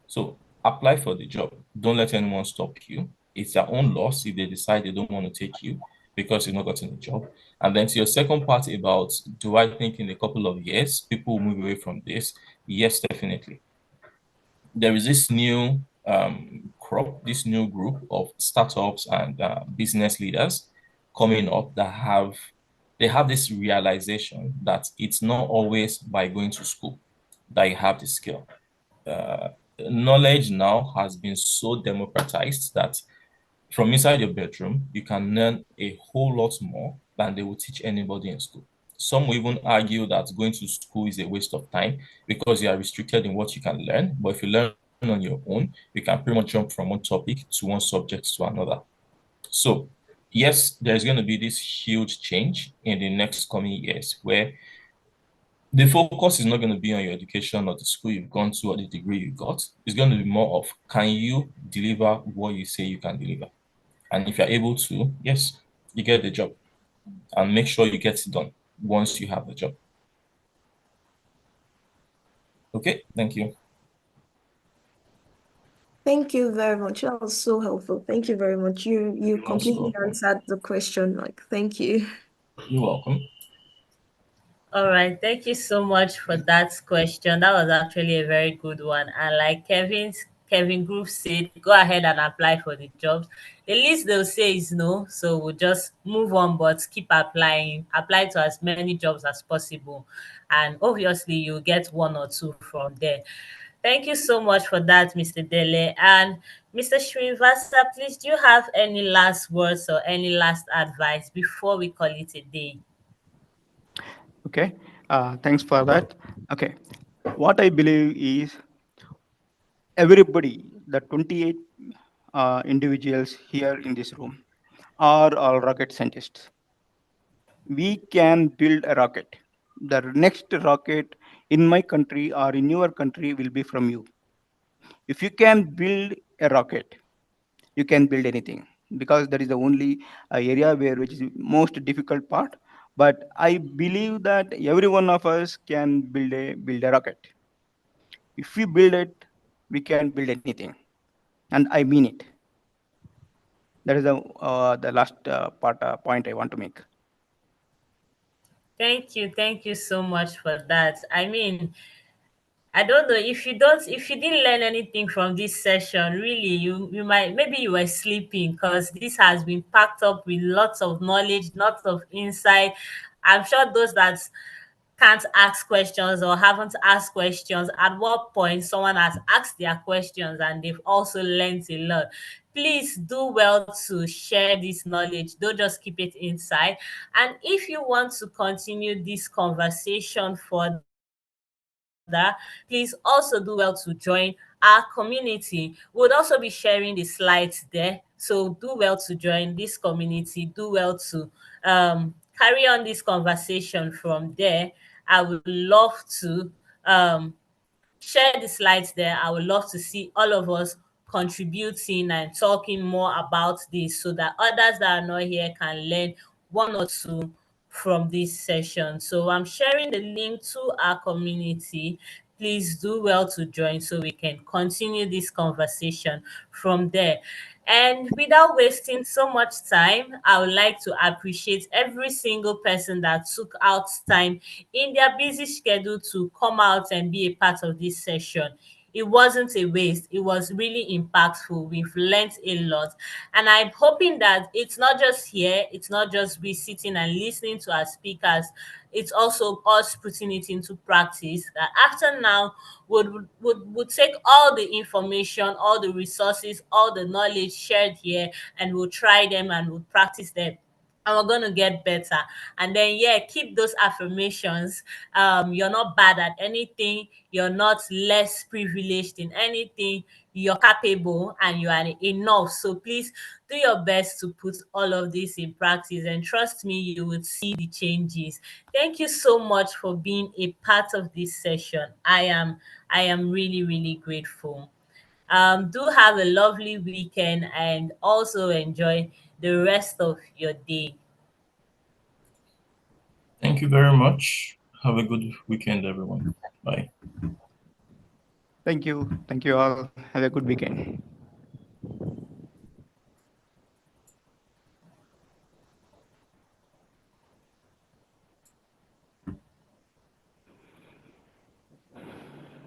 So apply for the job. Don't let anyone stop you. It's their own loss if they decide they don't want to take you because you've not gotten a job. And then to your second part about, do I think in a couple of years people will move away from this? Yes, definitely. There is this new crop, this new group of startups and business leaders coming up that have this realization that it's not always by going to school that you have the skill. Knowledge now has been so democratized that from inside your bedroom, you can learn a whole lot more than they will teach anybody in school. Some will even argue that going to school is a waste of time because you are restricted in what you can learn. But if you learn on your own, you can pretty much jump from one topic to one subject to another. So, yes, there's going to be this huge change in the next coming years where the focus is not going to be on your education or the school you've gone to or the degree you got. It's going to be more of, can you deliver what you say you can deliver? And if you're able to, yes, you get the job. And make sure you get it done once you have the job. Okay, thank you. Thank you very much. That was so helpful. Thank you very much. You You're most completely welcome. answered the question. Like, thank you. You're welcome. All right, thank you so much for that question. That was actually a very good one. And like Kevin Groove said, go ahead and apply for the jobs. The least they'll say is no, so we'll just move on, but keep applying. Apply to as many jobs as possible, and obviously you'll get one or two from there. Thank you so much for that, Mr. Dele. And Mr. Srinivasa, please, do you have any last words or any last advice before we call it a day? Okay, thanks for that. Okay, what I believe is everybody, the 28 individuals here in this room, are all rocket scientists. We can build a rocket. The next rocket in my country or in your country will be from you. If you can build a rocket, you can build anything, because that is the only area where which is most difficult part. But I believe that every one of us can build a rocket. If we build it, we can build anything, and I mean it. That is the last point I want to make. Thank you so much for that. I mean, I don't know if you didn't learn anything from this session, really, you might, maybe you were sleeping, because this has been packed up with lots of knowledge, lots of insight. I'm sure those that can't ask questions or haven't asked questions, at what point someone has asked their questions and they've also learned a lot. Please do well to share this knowledge. Don't just keep it inside. And if you want to continue this conversation further, please also do well to join our community. We'll also be sharing the slides there. So do well to join this community. Do well to carry on this conversation from there. I would love to um, share the slides there. I would love to see all of us contributing and talking more about this so that others that are not here can learn one or two from this session. So I'm sharing the link to our community. Please do well to join so we can continue this conversation from there. And without wasting so much time, I would like to appreciate every single person that took out time in their busy schedule to come out and be a part of this session. It wasn't a waste. It was really impactful. We've learned a lot. And I'm hoping that it's not just here, it's not just we sitting and listening to our speakers, it's also us putting it into practice. That after now, would take all the information, all the resources, all the knowledge shared here, and we'll try them and we'll practice them, and we're going to get better. And then, yeah, keep those affirmations. You're not bad at anything, you're not less privileged in anything, you're capable and you are enough. So please do your best to put all of this in practice, and trust me, you would see the changes. Thank you so much for being a part of this session. I am really, really grateful. Do have a lovely weekend and also enjoy the rest of your day. Thank you very much. Have a good weekend, everyone. Bye. Thank you all. Have a good weekend.